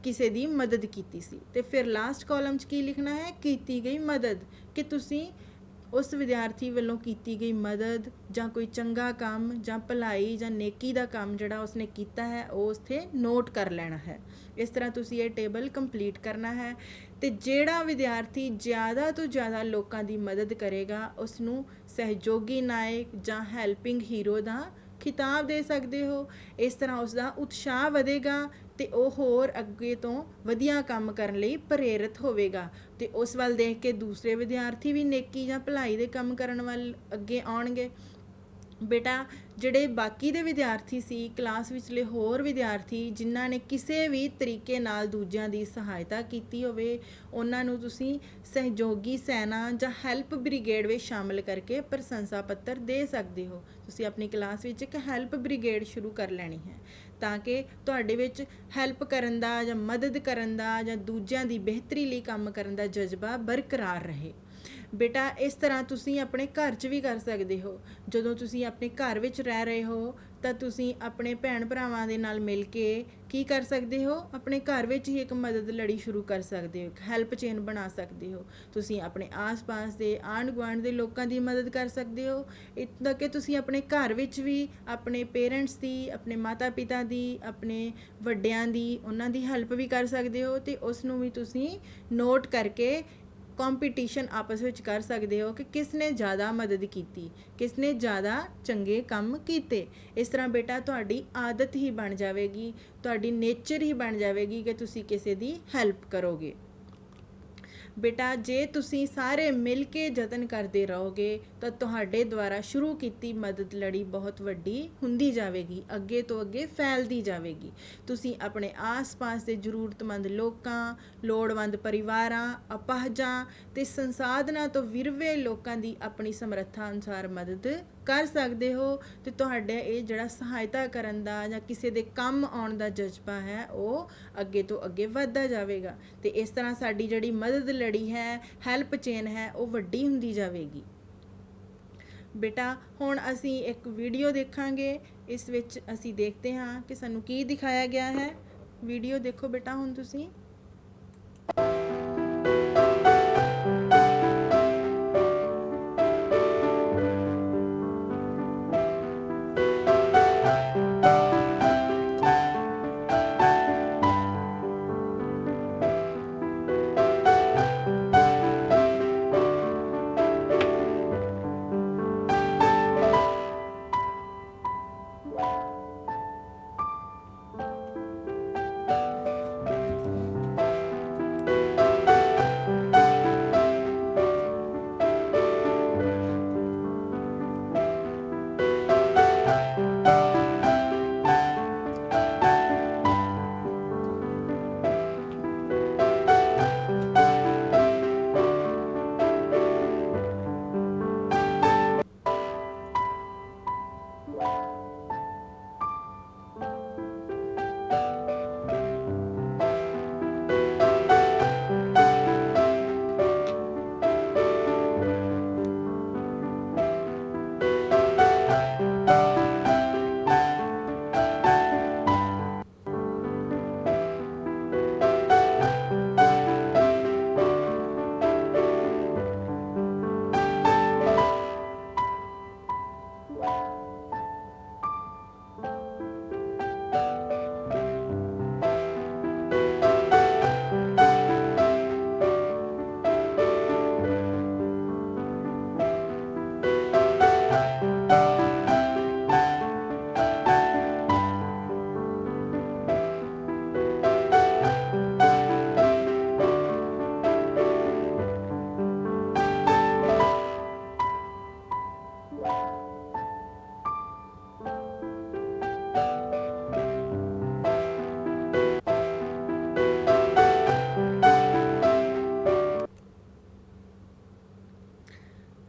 ਕਿਸੇ ਦੀ ਮਦਦ ਕੀਤੀ ਸੀ। ਅਤੇ ਫਿਰ ਲਾਸਟ ਕਾਲਮ 'ਚ ਕੀ ਲਿਖਣਾ ਹੈ, ਕੀਤੀ ਗਈ ਮਦਦ, ਕਿ ਤੁਸੀਂ ਉਸ ਵਿਦਿਆਰਥੀ ਵੱਲੋਂ ਕੀਤੀ ਗਈ ਮਦਦ ਜਾਂ ਕੋਈ ਚੰਗਾ ਕੰਮ ਜਾਂ ਭਲਾਈ ਜਾਂ ਨੇਕੀ ਦਾ ਕੰਮ ਜਿਹੜਾ ਉਸਨੇ ਕੀਤਾ ਹੈ ਉਹ ਉੱਥੇ ਨੋਟ ਕਰ ਲੈਣਾ ਹੈ। ਇਸ ਤਰ੍ਹਾਂ ਤੁਸੀਂ ਇਹ ਟੇਬਲ ਕੰਪਲੀਟ ਕਰਨਾ ਹੈ। ਅਤੇ ਜਿਹੜਾ ਵਿਦਿਆਰਥੀ ਜ਼ਿਆਦਾ ਤੋਂ ਜ਼ਿਆਦਾ ਲੋਕਾਂ ਦੀ ਮਦਦ ਕਰੇਗਾ ਉਸ ਨੂੰ ਸਹਿਯੋਗੀ ਨਾਇਕ ਜਾਂ ਹੈਲਪਿੰਗ ਹੀਰੋ ਦਾ ਖਿਤਾਬ ਦੇ ਸਕਦੇ ਹੋ। ਇਸ ਤਰ੍ਹਾਂ ਉਸ ਦਾ ਉਤਸ਼ਾਹ ਵਧੇਗਾ ਅਤੇ ਉਹ ਹੋਰ ਅੱਗੇ ਤੋਂ ਵਧੀਆ ਕੰਮ ਕਰਨ ਲਈ ਪ੍ਰੇਰਿਤ ਹੋਵੇਗਾ ਅਤੇ ਉਸ ਵੱਲ ਦੇਖ ਕੇ ਦੂਸਰੇ ਵਿਦਿਆਰਥੀ ਵੀ ਨੇਕੀ ਜਾਂ ਭਲਾਈ ਦੇ ਕੰਮ ਕਰਨ ਵੱਲ ਅੱਗੇ ਆਉਣਗੇ। ਬੇਟਾ ਜਿਹੜੇ ਬਾਕੀ ਦੇ ਵਿਦਿਆਰਥੀ ਸੀ, ਕਲਾਸ ਵਿਚਲੇ ਹੋਰ ਵਿਦਿਆਰਥੀ ਜਿਨ੍ਹਾਂ ਨੇ ਕਿਸੇ ਵੀ ਤਰੀਕੇ ਨਾਲ ਦੂਜਿਆਂ ਦੀ ਸਹਾਇਤਾ ਕੀਤੀ ਹੋਵੇ, ਉਹਨਾਂ ਨੂੰ ਤੁਸੀਂ ਸਹਿਯੋਗੀ ਸੈਨਾ ਜਾਂ ਹੈਲਪ ਬ੍ਰਿਗੇਡ ਵਿੱਚ ਸ਼ਾਮਲ ਕਰਕੇ ਪ੍ਰਸ਼ੰਸਾ ਪੱਤਰ ਦੇ ਸਕਦੇ ਹੋ। ਤੁਸੀਂ ਆਪਣੀ ਕਲਾਸ ਵਿੱਚ ਇੱਕ ਹੈਲਪ ਬ੍ਰਿਗੇਡ ਸ਼ੁਰੂ ਕਰ ਲੈਣੀ ਹੈ ਤਾਂ ਕਿ ਤੁਹਾਡੇ ਵਿੱਚ ਹੈਲਪ ਕਰਨ ਦਾ ਜਾਂ ਮਦਦ ਕਰਨ ਦਾ ਜਾਂ ਦੂਜਿਆਂ ਦੀ ਬਿਹਤਰੀ ਲਈ ਕੰਮ ਕਰਨ ਦਾ ਜਜ਼ਬਾ ਬਰਕਰਾਰ ਰਹੇ। ਬੇਟਾ ਇਸ ਤਰ੍ਹਾਂ ਤੁਸੀਂ ਆਪਣੇ ਘਰ 'ਚ ਵੀ ਕਰ ਸਕਦੇ ਹੋ। ਜਦੋਂ ਤੁਸੀਂ ਆਪਣੇ ਘਰ ਵਿੱਚ ਰਹਿ ਰਹੇ ਹੋ ਤਾਂ ਤੁਸੀਂ ਆਪਣੇ ਭੈਣ ਭਰਾਵਾਂ ਦੇ ਨਾਲ ਮਿਲ ਕੇ ਕੀ ਕਰ ਸਕਦੇ ਹੋ, ਆਪਣੇ ਘਰ ਵਿੱਚ ਹੀ ਇੱਕ ਮਦਦ ਲੜੀ ਸ਼ੁਰੂ ਕਰ ਸਕਦੇ ਹੋ, ਇੱਕ ਹੈਲਪ ਚੇਨ ਬਣਾ ਸਕਦੇ ਹੋ। ਤੁਸੀਂ ਆਪਣੇ ਆਸ-ਪਾਸ ਦੇ ਆਂਢ ਗੁਆਂਢ ਦੇ ਲੋਕਾਂ ਦੀ ਮਦਦ ਕਰ ਸਕਦੇ ਹੋ। ਇੱਦਾਂ ਕਿ ਤੁਸੀਂ ਆਪਣੇ ਘਰ ਵਿੱਚ ਵੀ ਆਪਣੇ ਪੇਰੈਂਟਸ ਦੀ, ਆਪਣੇ ਮਾਤਾ ਪਿਤਾ ਦੀ, ਆਪਣੇ ਵੱਡਿਆਂ ਦੀ, ਉਹਨਾਂ ਦੀ ਹੈਲਪ ਵੀ ਕਰ ਸਕਦੇ ਹੋ ਅਤੇ ਉਸ ਨੂੰ ਵੀ ਤੁਸੀਂ ਨੋਟ ਕਰਕੇ ਕੰਪੀਟੀਸ਼ਨ ਆਪਸ ਵਿੱਚ ਕਰ ਸਕਦੇ ਹੋ ਕਿ ਕਿਸ ਨੇ ਜ਼ਿਆਦਾ ਮਦਦ ਕੀਤੀ, ਕਿਸ ਨੇ ਜ਼ਿਆਦਾ ਚੰਗੇ ਕੰਮ ਕੀਤੇ। ਇਸ ਤਰ੍ਹਾਂ ਬੇਟਾ ਤੁਹਾਡੀ ਆਦਤ ਹੀ ਬਣ ਜਾਵੇਗੀ, ਤੁਹਾਡੀ ਨੇਚਰ ਹੀ ਬਣ ਜਾਵੇਗੀ ਕਿ ਤੁਸੀਂ ਕਿਸੇ ਦੀ ਹੈਲਪ ਕਰੋਗੇ। ਬੇਟਾ ਜੇ ਤੁਸੀਂ ਸਾਰੇ ਮਿਲ ਕੇ ਯਤਨ ਕਰਦੇ ਰਹੋਗੇ ਤਾਂ ਤੁਹਾਡੇ ਦੁਆਰਾ ਸ਼ੁਰੂ ਕੀਤੀ ਮਦਦ ਲੜੀ ਬਹੁਤ ਵੱਡੀ ਹੁੰਦੀ ਜਾਵੇਗੀ, ਅੱਗੇ ਤੋਂ ਅੱਗੇ ਫੈਲਦੀ ਜਾਵੇਗੀ। ਤੁਸੀਂ ਆਪਣੇ ਆਸ-ਪਾਸ ਦੇ ਜ਼ਰੂਰਤਮੰਦ ਲੋਕਾਂ, ਲੋੜਵੰਦ ਪਰਿਵਾਰਾਂ, ਅਪਾਹਜਾਂ ਅਤੇ ਸੰਸਾਧਨਾਂ ਤੋਂ ਵਿਰਵੇ ਲੋਕਾਂ ਦੀ ਆਪਣੀ ਸਮਰੱਥਾ ਅਨੁਸਾਰ ਮਦਦ ਕਰ ਸਕਦੇ ਹੋ ਅਤੇ ਤੁਹਾਡਾ ਇਹ ਜਿਹੜਾ ਸਹਾਇਤਾ ਕਰਨ ਦਾ ਜਾਂ ਕਿਸੇ ਦੇ ਕੰਮ ਆਉਣ ਦਾ ਜਜ਼ਬਾ ਹੈ ਉਹ ਅੱਗੇ ਤੋਂ ਅੱਗੇ ਵੱਧਦਾ ਜਾਵੇਗਾ ਅਤੇ ਇਸ ਤਰ੍ਹਾਂ ਸਾਡੀ ਜਿਹੜੀ ਮਦਦ ਲੜੀ ਹੈ, ਹੈਲਪ ਚੇਨ ਹੈ, ਉਹ ਵੱਡੀ ਹੁੰਦੀ ਜਾਵੇਗੀ। ਬੇਟਾ ਹੁਣ ਅਸੀਂ ਇੱਕ ਵੀਡੀਓ ਦੇਖਾਂਗੇ। ਇਸ ਵਿੱਚ ਅਸੀਂ ਦੇਖਦੇ ਹਾਂ ਕਿ ਸਾਨੂੰ ਕੀ ਦਿਖਾਇਆ ਗਿਆ ਹੈ। ਵੀਡੀਓ ਦੇਖੋ ਬੇਟਾ ਹੁਣ ਤੁਸੀਂ।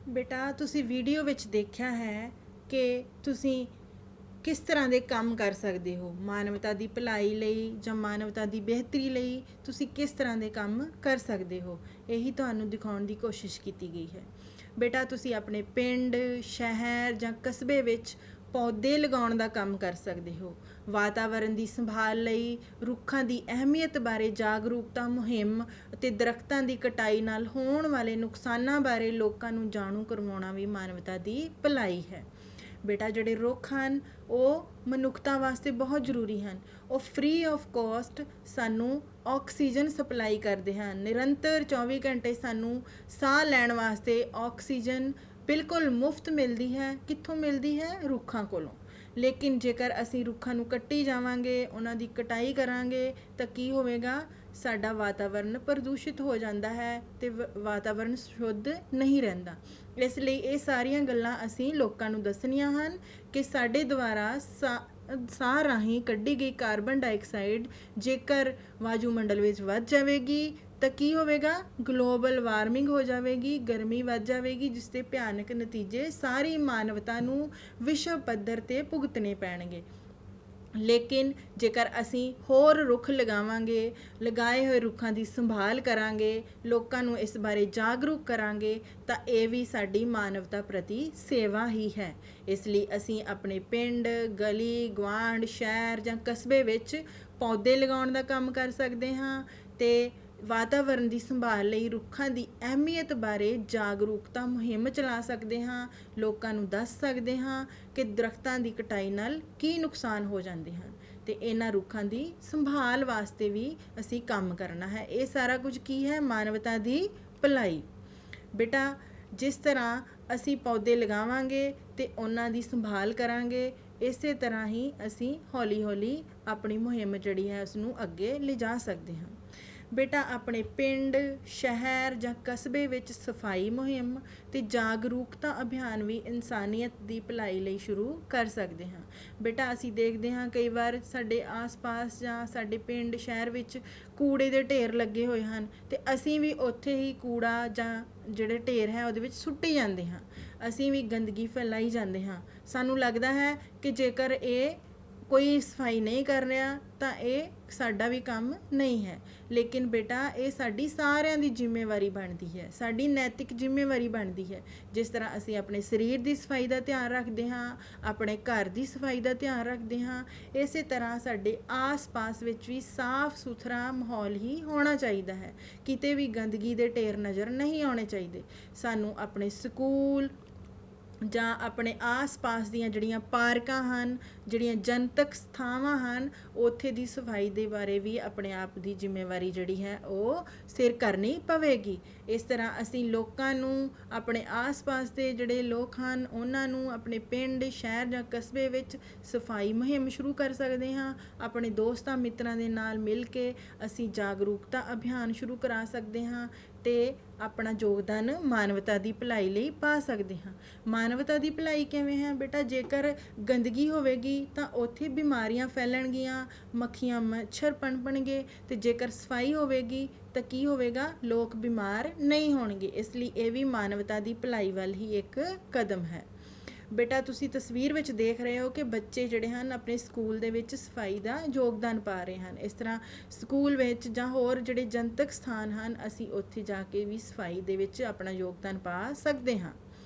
ਬੇਟਾ ਤੁਸੀਂ ਵੀਡੀਓ ਵਿੱਚ ਦੇਖਿਆ ਹੈ ਕਿ ਤੁਸੀਂ ਕਿਸ ਤਰ੍ਹਾਂ ਦੇ ਕੰਮ ਕਰ ਸਕਦੇ ਹੋ। ਮਾਨਵਤਾ ਦੀ ਭਲਾਈ ਲਈ ਜਾਂ ਮਾਨਵਤਾ ਦੀ ਬਿਹਤਰੀ ਲਈ ਤੁਸੀਂ ਕਿਸ ਤਰ੍ਹਾਂ ਦੇ ਕੰਮ ਕਰ ਸਕਦੇ ਹੋ, ਇਹੀ ਤੁਹਾਨੂੰ ਦਿਖਾਉਣ ਦੀ ਕੋਸ਼ਿਸ਼ ਕੀਤੀ ਗਈ ਹੈ। ਬੇਟਾ ਤੁਸੀਂ ਆਪਣੇ ਪਿੰਡ, ਸ਼ਹਿਰ ਜਾਂ ਕਸਬੇ ਵਿੱਚ ਪੌਦੇ ਲਗਾਉਣ ਦਾ ਕੰਮ ਕਰ ਸਕਦੇ ਹੋ। ਵਾਤਾਵਰਣ ਦੀ ਸੰਭਾਲ ਲਈ ਰੁੱਖਾਂ ਦੀ ਅਹਿਮੀਅਤ ਬਾਰੇ ਜਾਗਰੂਕਤਾ ਮੁਹਿੰਮ ਅਤੇ ਦਰਖਤਾਂ ਦੀ ਕਟਾਈ ਨਾਲ ਹੋਣ ਵਾਲੇ ਨੁਕਸਾਨਾਂ ਬਾਰੇ ਲੋਕਾਂ ਨੂੰ ਜਾਣੂ ਕਰਵਾਉਣਾ ਵੀ ਮਾਨਵਤਾ ਦੀ ਭਲਾਈ ਹੈ। ਬੇਟਾ ਜਿਹੜੇ ਰੁੱਖ ਹਨ ਉਹ ਮਨੁੱਖਤਾ ਵਾਸਤੇ ਬਹੁਤ ਜ਼ਰੂਰੀ ਹਨ। ਉਹ ਫ੍ਰੀ ਆਫ ਕੋਸਟ ਸਾਨੂੰ ਆਕਸੀਜਨ ਸਪਲਾਈ ਕਰਦੇ ਹਨ। ਨਿਰੰਤਰ 24 ਘੰਟੇ ਸਾਨੂੰ ਸਾਹ ਲੈਣ ਵਾਸਤੇ ਆਕਸੀਜਨ ਬਿਲਕੁਲ ਮੁਫਤ ਮਿਲਦੀ ਹੈ। ਕਿੱਥੋਂ ਮਿਲਦੀ ਹੈ? ਰੁੱਖਾਂ ਕੋਲੋਂ। ਲੇਕਿਨ ਜੇਕਰ ਅਸੀਂ ਰੁੱਖਾਂ ਨੂੰ ਕੱਟੀ ਜਾਵਾਂਗੇ, ਉਹਨਾਂ ਦੀ ਕਟਾਈ ਕਰਾਂਗੇ ਤਾਂ ਕੀ ਹੋਵੇਗਾ? ਸਾਡਾ ਵਾਤਾਵਰਨ ਪ੍ਰਦੂਸ਼ਿਤ ਹੋ ਜਾਂਦਾ ਹੈ ਅਤੇ ਵਾਤਾਵਰਨ ਸ਼ੁੱਧ ਨਹੀਂ ਰਹਿੰਦਾ। ਇਸ ਲਈ ਇਹ ਸਾਰੀਆਂ ਗੱਲਾਂ ਅਸੀਂ ਲੋਕਾਂ ਨੂੰ ਦੱਸਣੀਆਂ ਹਨ ਕਿ ਸਾਡੇ ਦੁਆਰਾ ਸਾਹ ਰਾਹੀਂ ਕੱਢੀ ਗਈ ਕਾਰਬਨ ਡਾਈਆਕਸਾਈਡ ਜੇਕਰ ਵਾਯੂਮੰਡਲ ਵਿੱਚ ਵੱਧ ਜਾਵੇਗੀ ਤਾਂ ਕੀ ਹੋਵੇਗਾ? ਗਲੋਬਲ ਵਾਰਮਿੰਗ ਹੋ ਜਾਵੇਗੀ, ਗਰਮੀ ਵੱਧ ਜਾਵੇਗੀ, ਜਿਸ ਦੇ ਭਿਆਨਕ ਨਤੀਜੇ ਸਾਰੀ ਮਾਨਵਤਾ ਨੂੰ ਵਿਸ਼ਵ ਪੱਧਰ 'ਤੇ ਭੁਗਤਣੇ ਪੈਣਗੇ। ਲੇਕਿਨ ਜੇਕਰ ਅਸੀਂ ਹੋਰ ਰੁੱਖ ਲਗਾਵਾਂਗੇ, ਲਗਾਏ ਹੋਏ ਰੁੱਖਾਂ ਦੀ ਸੰਭਾਲ ਕਰਾਂਗੇ, ਲੋਕਾਂ ਨੂੰ ਇਸ ਬਾਰੇ ਜਾਗਰੂਕ ਕਰਾਂਗੇ ਤਾਂ ਇਹ ਵੀ ਸਾਡੀ ਮਾਨਵਤਾ ਪ੍ਰਤੀ ਸੇਵਾ ਹੀ ਹੈ। ਇਸ ਲਈ ਅਸੀਂ ਆਪਣੇ ਪਿੰਡ, ਗਲੀ, ਗੁਆਂਢ, ਸ਼ਹਿਰ ਜਾਂ ਕਸਬੇ ਵਿੱਚ ਪੌਦੇ ਲਗਾਉਣ ਦਾ ਕੰਮ ਕਰ ਸਕਦੇ ਹਾਂ ਅਤੇ ਵਾਤਾਵਰਣ ਦੀ ਸੰਭਾਲ ਲਈ ਰੁੱਖਾਂ ਦੀ ਅਹਿਮੀਅਤ ਬਾਰੇ ਜਾਗਰੂਕਤਾ ਮੁਹਿੰਮ ਚਲਾ ਸਕਦੇ ਹਾਂ। ਲੋਕਾਂ ਨੂੰ ਦੱਸ ਸਕਦੇ ਹਾਂ ਕਿ ਦਰਖਤਾਂ ਦੀ ਕਟਾਈ ਨਾਲ ਕੀ ਨੁਕਸਾਨ ਹੋ ਜਾਂਦੇ ਹਨ ਅਤੇ ਇਹਨਾਂ ਰੁੱਖਾਂ ਦੀ ਸੰਭਾਲ ਵਾਸਤੇ ਵੀ ਅਸੀਂ ਕੰਮ ਕਰਨਾ ਹੈ। ਇਹ ਸਾਰਾ ਕੁਝ ਕੀ ਹੈ? ਮਾਨਵਤਾ ਦੀ ਭਲਾਈ। ਬੇਟਾ ਜਿਸ ਤਰ੍ਹਾਂ ਅਸੀਂ ਪੌਦੇ ਲਗਾਵਾਂਗੇ ਅਤੇ ਉਹਨਾਂ ਦੀ ਸੰਭਾਲ ਕਰਾਂਗੇ, ਇਸੇ ਤਰ੍ਹਾਂ ਹੀ ਅਸੀਂ ਹੌਲੀ ਹੌਲੀ ਆਪਣੀ ਮੁਹਿੰਮ ਜਿਹੜੀ ਹੈ ਉਸ ਨੂੰ ਅੱਗੇ ਲਿਜਾ ਸਕਦੇ ਹਾਂ। ਬੇਟਾ ਆਪਣੇ ਪਿੰਡ, ਸ਼ਹਿਰ ਜਾਂ ਕਸਬੇ ਵਿੱਚ ਸਫਾਈ ਮੁਹਿੰਮ ਅਤੇ ਜਾਗਰੂਕਤਾ ਅਭਿਆਨ ਵੀ ਇਨਸਾਨੀਅਤ ਦੀ ਭਲਾਈ ਲਈ ਸ਼ੁਰੂ ਕਰ ਸਕਦੇ ਹਾਂ। ਬੇਟਾ ਅਸੀਂ ਦੇਖਦੇ ਹਾਂ ਕਈ ਵਾਰ ਸਾਡੇ ਆਸ-ਪਾਸ ਜਾਂ ਸਾਡੇ ਪਿੰਡ, ਸ਼ਹਿਰ ਵਿੱਚ ਕੂੜੇ ਦੇ ਢੇਰ ਲੱਗੇ ਹੋਏ ਹਨ ਅਤੇ ਅਸੀਂ ਵੀ ਉੱਥੇ ਹੀ ਕੂੜਾ ਜਾਂ ਜਿਹੜੇ ਢੇਰ ਹੈ ਉਹਦੇ ਵਿੱਚ ਸੁੱਟੀ ਜਾਂਦੇ ਹਾਂ। ਅਸੀਂ ਵੀ ਗੰਦਗੀ ਫੈਲਾਈ ਜਾਂਦੇ ਹਾਂ। ਸਾਨੂੰ ਲੱਗਦਾ ਹੈ ਕਿ ਜੇਕਰ ਇਹ ਕੋਈ ਸਫਾਈ ਨਹੀਂ ਕਰ ਰਿਹਾ ਤਾਂ ਇਹ ਸਾਡਾ ਵੀ ਕੰਮ ਨਹੀਂ ਹੈ। ਲੇਕਿਨ ਬੇਟਾ ਇਹ ਸਾਡੀ ਸਾਰਿਆਂ ਦੀ ਜ਼ਿੰਮੇਵਾਰੀ ਬਣਦੀ ਹੈ, ਸਾਡੀ ਨੈਤਿਕ ਜ਼ਿੰਮੇਵਾਰੀ ਬਣਦੀ ਹੈ। ਜਿਸ ਤਰ੍ਹਾਂ ਅਸੀਂ ਆਪਣੇ ਸਰੀਰ ਦੀ ਸਫਾਈ ਦਾ ਧਿਆਨ ਰੱਖਦੇ ਹਾਂ, ਆਪਣੇ ਘਰ ਦੀ ਸਫਾਈ ਦਾ ਧਿਆਨ ਰੱਖਦੇ ਹਾਂ, ਇਸੇ ਤਰ੍ਹਾਂ ਸਾਡੇ ਆਸ-ਪਾਸ ਵਿੱਚ ਵੀ ਸਾਫ਼ ਸੁਥਰਾ ਮਾਹੌਲ ਹੀ ਹੋਣਾ ਚਾਹੀਦਾ ਹੈ। ਕਿਤੇ ਵੀ ਗੰਦਗੀ ਦੇ ਢੇਰ ਨਜ਼ਰ ਨਹੀਂ ਆਉਣੇ ਚਾਹੀਦੇ। ਸਾਨੂੰ ਆਪਣੇ ਸਕੂਲ ਜਾਂ ਆਪਣੇ ਆਸ-ਪਾਸ ਦੀਆਂ ਜਿਹੜੀਆਂ ਪਾਰਕਾਂ ਹਨ, ਜਿਹੜੀਆਂ ਜਨਤਕ ਥਾਵਾਂ ਹਨ, ਉੱਥੇ ਦੀ ਸਫਾਈ ਦੇ ਬਾਰੇ ਵੀ ਆਪਣੇ ਆਪ ਦੀ ਜ਼ਿੰਮੇਵਾਰੀ ਜਿਹੜੀ ਹੈ ਉਹ ਸਿਰ ਕਰਨੀ ਪਵੇਗੀ। ਇਸ ਤਰ੍ਹਾਂ ਅਸੀਂ ਲੋਕਾਂ ਨੂੰ, ਆਪਣੇ ਆਸ-ਪਾਸ ਦੇ ਜਿਹੜੇ ਲੋਕ ਹਨ ਉਹਨਾਂ ਨੂੰ ਆਪਣੇ ਪਿੰਡ, ਸ਼ਹਿਰ ਜਾਂ ਕਸਬੇ ਵਿੱਚ ਸਫਾਈ ਮੁਹਿੰਮ ਸ਼ੁਰੂ ਕਰ ਸਕਦੇ ਹਾਂ। ਆਪਣੇ ਦੋਸਤਾਂ ਮਿੱਤਰਾਂ ਦੇ ਨਾਲ ਮਿਲ ਕੇ ਅਸੀਂ ਜਾਗਰੂਕਤਾ ਅਭਿਆਨ ਸ਼ੁਰੂ ਕਰਾ ਸਕਦੇ ਹਾਂ ਤੇ ਆਪਣਾ ਯੋਗਦਾਨ ਮਾਨਵਤਾ ਦੀ ਭਲਾਈ ਲਈ ਪਾ ਸਕਦੇ ਹਾਂ। ਮਾਨਵਤਾ ਦੀ ਭਲਾਈ ਕਿਵੇਂ ਹੈ ਬੇਟਾ? ਜੇਕਰ ਗੰਦਗੀ ਹੋਵੇਗੀ ਤਾਂ ਉੱਥੇ ਬਿਮਾਰੀਆਂ ਫੈਲਣਗੀਆਂ, ਮੱਖੀਆਂ ਮੱਛਰ ਪਣਪਣਗੇ, ਤੇ ਜੇਕਰ ਸਫਾਈ ਹੋਵੇਗੀ ਤਾਂ ਕੀ ਹੋਵੇਗਾ? ਲੋਕ ਬਿਮਾਰ ਨਹੀਂ ਹੋਣਗੇ। ਇਸ ਲਈ ਇਹ ਵੀ ਮਾਨਵਤਾ ਦੀ ਭਲਾਈ ਵੱਲ ਹੀ ਇੱਕ ਕਦਮ ਹੈ। ਬੇਟਾ ਤੁਸੀਂ ਤਸਵੀਰ ਵਿੱਚ ਦੇਖ ਰਹੇ ਹੋ ਕਿ ਬੱਚੇ ਜਿਹੜੇ ਹਨ ਆਪਣੇ ਸਕੂਲ ਦੇ ਵਿੱਚ ਸਫਾਈ ਦਾ ਯੋਗਦਾਨ ਪਾ ਰਹੇ ਹਨ। ਇਸ ਤਰ੍ਹਾਂ ਸਕੂਲ ਵਿੱਚ ਜਾਂ ਹੋਰ ਜਿਹੜੇ ਜਨਤਕ ਸਥਾਨ ਹਨ, ਅਸੀਂ ਉੱਥੇ ਜਾ ਕੇ ਵੀ ਸਫਾਈ ਦੇ ਵਿੱਚ ਆਪਣਾ ਯੋਗਦਾਨ ਪਾ ਸਕਦੇ ਹਾਂ।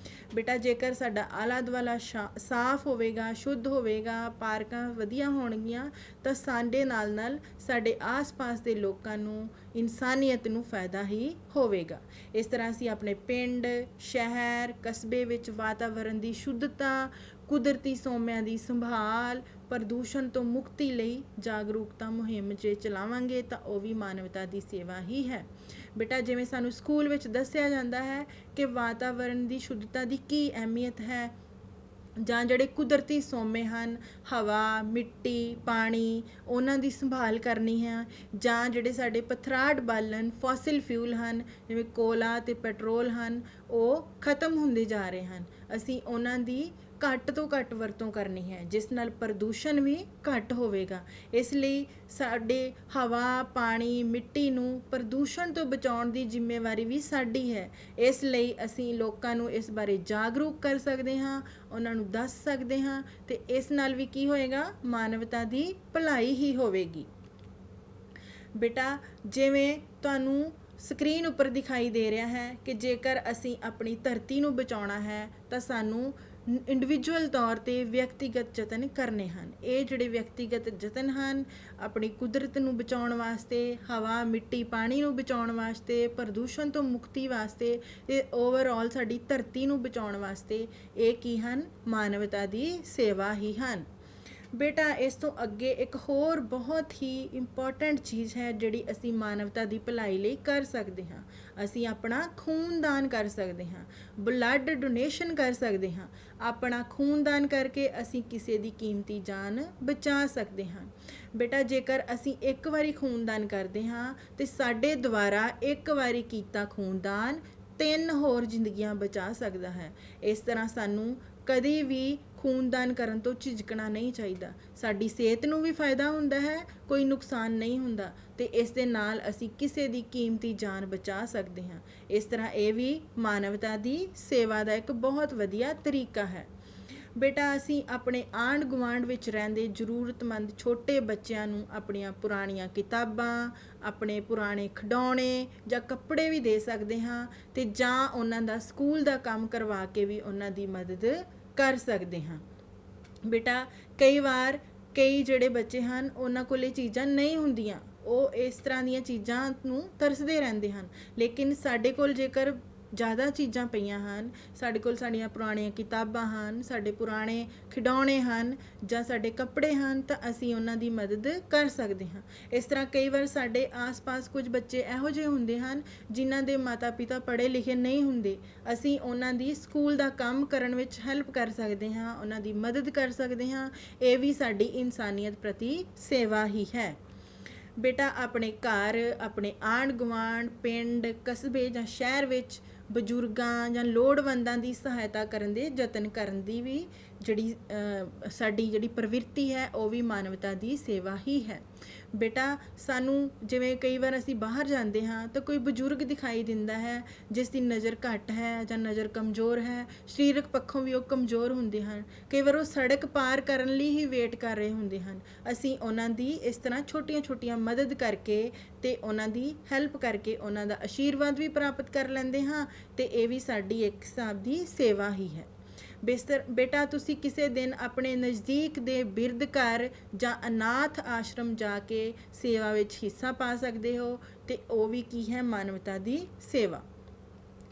ਬੇਟਾ ਜੇਕਰ ਸਾਡਾ ਆਲਾ ਦੁਆਲਾ ਸਾਫ਼ ਹੋਵੇਗਾ, ਸ਼ੁੱਧ ਹੋਵੇਗਾ, ਪਾਰਕਾਂ ਵਧੀਆ ਹੋਣਗੀਆਂ ਤਾਂ ਸਾਡੇ ਨਾਲ ਨਾਲ ਸਾਡੇ ਆਸ-ਪਾਸ ਦੇ ਲੋਕਾਂ ਨੂੰ, ਇਨਸਾਨੀਅਤ ਨੂੰ ਫਾਇਦਾ ਹੀ ਹੋਵੇਗਾ। ਇਸ ਤਰ੍ਹਾਂ ਅਸੀਂ ਆਪਣੇ ਪਿੰਡ, ਸ਼ਹਿਰ, ਕਸਬੇ ਵਿੱਚ ਵਾਤਾਵਰਣ ਦੀ ਸ਼ੁੱਧਤਾ, ਕੁਦਰਤੀ ਸੋਮਿਆਂ ਦੀ ਸੰਭਾਲ, ਪ੍ਰਦੂਸ਼ਣ ਤੋਂ ਮੁਕਤੀ ਲਈ ਜਾਗਰੂਕਤਾ ਮੁਹਿੰਮ ਜੇ ਚਲਾਵਾਂਗੇ ਤਾਂ ਉਹ ਵੀ ਮਾਨਵਤਾ ਦੀ ਸੇਵਾ ਹੀ ਹੈ। ਬੇਟਾ ਜਿਵੇਂ ਸਾਨੂੰ ਸਕੂਲ ਵਿੱਚ ਦੱਸਿਆ ਜਾਂਦਾ ਹੈ ਕਿ ਵਾਤਾਵਰਣ ਦੀ ਸ਼ੁੱਧਤਾ ਦੀ ਕੀ ਅਹਿਮੀਅਤ ਹੈ, ਜਾਂ ਜਿਹੜੇ ਕੁਦਰਤੀ ਸੋਮੇ ਹਨ, ਹਵਾ, ਮਿੱਟੀ, ਪਾਣੀ, ਉਹਨਾਂ ਦੀ ਸੰਭਾਲ ਕਰਨੀ ਹੈ, ਜਾਂ ਜਿਹੜੇ ਸਾਡੇ ਪਥਰਾਟ ਬਾਲਣ, ਫੋਸਿਲ ਫਿਊਲ ਹਨ ਜਿਵੇਂ ਕੋਲਾ ਅਤੇ ਪੈਟਰੋਲ ਹਨ, ਉਹ ਖਤਮ ਹੁੰਦੇ ਜਾ ਰਹੇ ਹਨ। ਅਸੀਂ ਉਹਨਾਂ ਦੀ ਘੱਟ ਤੋਂ ਘੱਟ ਵਰਤੋਂ ਕਰਨੀ ਹੈ, ਜਿਸ ਨਾਲ ਪ੍ਰਦੂਸ਼ਣ ਵੀ ਘੱਟ ਹੋਵੇਗਾ। ਇਸ ਲਈ ਸਾਡੇ ਹਵਾ, ਪਾਣੀ, ਮਿੱਟੀ ਨੂੰ ਪ੍ਰਦੂਸ਼ਣ ਤੋਂ ਬਚਾਉਣ ਦੀ ਜ਼ਿੰਮੇਵਾਰੀ ਵੀ ਸਾਡੀ ਹੈ। ਇਸ ਲਈ ਅਸੀਂ ਲੋਕਾਂ ਨੂੰ ਇਸ ਬਾਰੇ ਜਾਗਰੂਕ ਕਰ ਸਕਦੇ ਹਾਂ, ਉਹਨਾਂ ਨੂੰ ਦੱਸ ਸਕਦੇ ਹਾਂ, ਤੇ ਇਸ ਨਾਲ ਵੀ ਕੀ ਹੋਏਗਾ? ਮਾਨਵਤਾ ਦੀ ਭਲਾਈ ਹੀ ਹੋਵੇਗੀ। ਬੇਟਾ ਜਿਵੇਂ ਤੁਹਾਨੂੰ ਸਕਰੀਨ ਉੱਪਰ ਦਿਖਾਈ ਦੇ ਰਿਹਾ ਹੈ ਕਿ ਜੇਕਰ ਅਸੀਂ ਆਪਣੀ ਧਰਤੀ ਨੂੰ ਬਚਾਉਣਾ ਹੈ ਤਾਂ ਸਾਨੂੰ ਇੰਡੀਵਿਜੂਅਲ ਤੌਰ 'ਤੇ ਵਿਅਕਤੀਗਤ ਯਤਨ ਕਰਨੇ ਹਨ। ਇਹ ਜਿਹੜੇ ਵਿਅਕਤੀਗਤ ਯਤਨ ਹਨ ਆਪਣੀ ਕੁਦਰਤ ਨੂੰ ਬਚਾਉਣ ਵਾਸਤੇ, ਹਵਾ, ਮਿੱਟੀ, ਪਾਣੀ ਨੂੰ ਬਚਾਉਣ ਵਾਸਤੇ, ਪ੍ਰਦੂਸ਼ਣ ਤੋਂ ਮੁਕਤੀ ਵਾਸਤੇ ਤੇ ਓਵਰਆਲ ਸਾਡੀ ਧਰਤੀ ਨੂੰ ਬਚਾਉਣ ਵਾਸਤੇ, ਇਹ ਕੀ ਹਨ? ਮਾਨਵਤਾ ਦੀ ਸੇਵਾ ਹੀ ਹਨ। ਬੇਟਾ ਇਸ ਤੋਂ ਅੱਗੇ ਇੱਕ ਹੋਰ ਬਹੁਤ ਹੀ ਇੰਪੋਰਟੈਂਟ ਚੀਜ਼ ਹੈ ਜਿਹੜੀ ਅਸੀਂ ਮਾਨਵਤਾ ਦੀ ਭਲਾਈ ਲਈ ਕਰ ਸਕਦੇ ਹਾਂ। ਅਸੀਂ ਆਪਣਾ ਖੂਨ ਦਾਨ ਕਰ ਸਕਦੇ ਹਾਂ, ਬਲੱਡ ਡੋਨੇਸ਼ਨ ਕਰ ਸਕਦੇ ਹਾਂ। ਆਪਣਾ ਖੂਨ ਦਾਨ ਕਰਕੇ ਅਸੀਂ ਕਿਸੇ ਦੀ ਕੀਮਤੀ ਜਾਨ ਬਚਾ ਸਕਦੇ ਹਾਂ। ਬੇਟਾ ਜੇਕਰ ਅਸੀਂ ਇੱਕ ਵਾਰੀ ਖੂਨਦਾਨ ਕਰਦੇ ਹਾਂ ਤੇ ਸਾਡੇ ਦੁਆਰਾ ਇੱਕ ਵਾਰੀ ਕੀਤਾ ਖੂਨਦਾਨ 3 ਹੋਰ ਜ਼ਿੰਦਗੀਆਂ ਬਚਾ ਸਕਦਾ ਹੈ। ਇਸ ਤਰ੍ਹਾਂ ਸਾਨੂੰ ਕਦੇ ਵੀ ਖੂਨਦਾਨ ਕਰਨ ਤੋਂ ਝਿਜਕਣਾ ਨਹੀਂ ਚਾਹੀਦਾ। ਸਾਡੀ ਸਿਹਤ ਨੂੰ ਵੀ ਫਾਇਦਾ ਹੁੰਦਾ ਹੈ, ਕੋਈ ਨੁਕਸਾਨ ਨਹੀਂ ਹੁੰਦਾ, ਤੇ ਇਸ ਦੇ ਨਾਲ ਅਸੀਂ ਕਿਸੇ ਦੀ ਕੀਮਤੀ ਜਾਨ ਬਚਾ ਸਕਦੇ ਹਾਂ। ਇਸ ਤਰ੍ਹਾਂ ਇਹ ਵੀ ਮਾਨਵਤਾ ਦੀ ਸੇਵਾ ਦਾ ਇੱਕ ਬਹੁਤ ਵਧੀਆ ਤਰੀਕਾ ਹੈ। ਬੇਟਾ ਅਸੀਂ ਆਪਣੇ ਆਂਢ ਗੁਆਂਢ ਵਿੱਚ ਰਹਿੰਦੇ ਜ਼ਰੂਰਤਮੰਦ ਛੋਟੇ ਬੱਚਿਆਂ ਨੂੰ ਆਪਣੀਆਂ ਪੁਰਾਣੀਆਂ ਕਿਤਾਬਾਂ, ਆਪਣੇ ਪੁਰਾਣੇ ਖਿਡੌਣੇ ਜਾਂ ਕੱਪੜੇ ਵੀ ਦੇ ਸਕਦੇ ਹਾਂ, ਤੇ ਜਾਂ ਉਹਨਾਂ ਦਾ ਸਕੂਲ ਦਾ ਕੰਮ ਕਰਵਾ ਕੇ ਵੀ ਉਹਨਾਂ ਦੀ ਮਦਦ ਕਰ ਸਕਦੇ ਹਾਂ। ਬੇਟਾ ਕਈ ਵਾਰ ਕਈ ਜਿਹੜੇ ਬੱਚੇ ਹਨ ਉਹਨਾਂ ਕੋਲ ਇਹ ਚੀਜ਼ਾਂ ਨਹੀਂ ਹੁੰਦੀਆਂ, ਉਹ ਇਸ ਤਰ੍ਹਾਂ ਦੀਆਂ ਚੀਜ਼ਾਂ ਨੂੰ ਤਰਸਦੇ ਰਹਿੰਦੇ ਹਨ। ਲੇਕਿਨ ਸਾਡੇ ਕੋਲ ਜੇਕਰ ਜ਼ਿਆਦਾ ਚੀਜ਼ਾਂ ਪਈਆਂ ਹਨ, ਸਾਡੇ ਕੋਲ ਸਾਡੀਆਂ ਪੁਰਾਣੀਆਂ ਕਿਤਾਬਾਂ ਹਨ, ਸਾਡੇ ਪੁਰਾਣੇ ਖਿਡੌਣੇ ਹਨ ਜਾਂ ਸਾਡੇ ਕੱਪੜੇ ਹਨ, ਤਾਂ ਅਸੀਂ ਉਹਨਾਂ ਦੀ ਮਦਦ ਕਰ ਸਕਦੇ ਹਾਂ। ਇਸ ਤਰ੍ਹਾਂ ਕਈ ਵਾਰ ਸਾਡੇ ਆਸ-ਪਾਸ ਕੁਝ ਬੱਚੇ ਇਹੋ ਜਿਹੇ ਹੁੰਦੇ ਹਨ ਜਿਨ੍ਹਾਂ ਦੇ ਮਾਤਾ ਪਿਤਾ ਪੜ੍ਹੇ ਲਿਖੇ ਨਹੀਂ ਹੁੰਦੇ। ਅਸੀਂ ਉਹਨਾਂ ਦੀ ਸਕੂਲ ਦਾ ਕੰਮ ਕਰਨ ਵਿੱਚ ਹੈਲਪ ਕਰ ਸਕਦੇ ਹਾਂ, ਉਹਨਾਂ ਦੀ ਮਦਦ ਕਰ ਸਕਦੇ ਹਾਂ। ਇਹ ਵੀ ਸਾਡੀ ਇਨਸਾਨੀਅਤ ਪ੍ਰਤੀ ਸੇਵਾ ਹੀ ਹੈ। ਬੇਟਾ ਆਪਣੇ ਘਰ, ਆਪਣੇ ਆਂਢ ਗੁਆਂਢ, ਪਿੰਡ, ਕਸਬੇ ਜਾਂ ਸ਼ਹਿਰ ਵਿੱਚ ਬਜ਼ੁਰਗਾਂ ਜਾਂ ਲੋੜਵੰਦਾਂ ਦੀ ਸਹਾਇਤਾ ਕਰਨ ਦੇ ਯਤਨ ਕਰਨ ਦੀ ਵੀ ਸਾਡੀ ਜਿਹੜੀ ਪ੍ਰਵਿਰਤੀ ਹੈ ਉਹ ਵੀ ਮਾਨਵਤਾ ਦੀ ਸੇਵਾ ਹੀ ਹੈ। ਬੇਟਾ ਸਾਨੂੰ ਜਿਵੇਂ ਕਈ ਵਾਰ ਅਸੀਂ ਬਾਹਰ ਜਾਂਦੇ ਹਾਂ ਤਾਂ ਕੋਈ ਬਜ਼ੁਰਗ ਦਿਖਾਈ ਦਿੰਦਾ ਹੈ ਜਿਸ ਦੀ ਨਜ਼ਰ ਘੱਟ ਹੈ ਜਾਂ ਨਜ਼ਰ ਕਮਜ਼ੋਰ ਹੈ, ਸਰੀਰਕ ਪੱਖੋਂ ਵੀ ਉਹ ਕਮਜ਼ੋਰ ਹੁੰਦੇ ਹਨ। ਕਈ ਵਾਰ ਉਹ ਸੜਕ ਪਾਰ ਕਰਨ ਲਈ ਹੀ ਵੇਟ ਕਰ ਰਹੇ ਹੁੰਦੇ ਹਨ। ਅਸੀਂ ਉਹਨਾਂ ਦੀ ਇਸ ਤਰ੍ਹਾਂ ਛੋਟੀਆਂ-ਛੋਟੀਆਂ ਮਦਦ ਕਰਕੇ ਤੇ ਉਹਨਾਂ ਦੀ ਹੈਲਪ ਕਰਕੇ ਉਹਨਾਂ ਦਾ ਆਸ਼ੀਰਵਾਦ ਵੀ ਪ੍ਰਾਪਤ ਕਰ ਲੈਂਦੇ ਹਾਂ ਤੇ ਇਹ ਵੀ ਸਾਡੀ ਇੱਕ ਹਿਸਾਬ ਦੀ ਸੇਵਾ ਹੀ ਹੈ। ਬੇਟਾ ਤੁਸੀਂ ਕਿਸੇ ਦਿਨ ਆਪਣੇ ਨਜ਼ਦੀਕ ਦੇ ਬਿਰਧ ਘਰ ਜਾਂ ਅਨਾਥ ਆਸ਼ਰਮ ਜਾ ਕੇ ਸੇਵਾ ਵਿੱਚ ਹਿੱਸਾ ਪਾ ਸਕਦੇ ਹੋ ਤੇ ਉਹ ਵੀ ਕੀ ਹੈ, ਮਾਨਵਤਾ ਦੀ ਸੇਵਾ।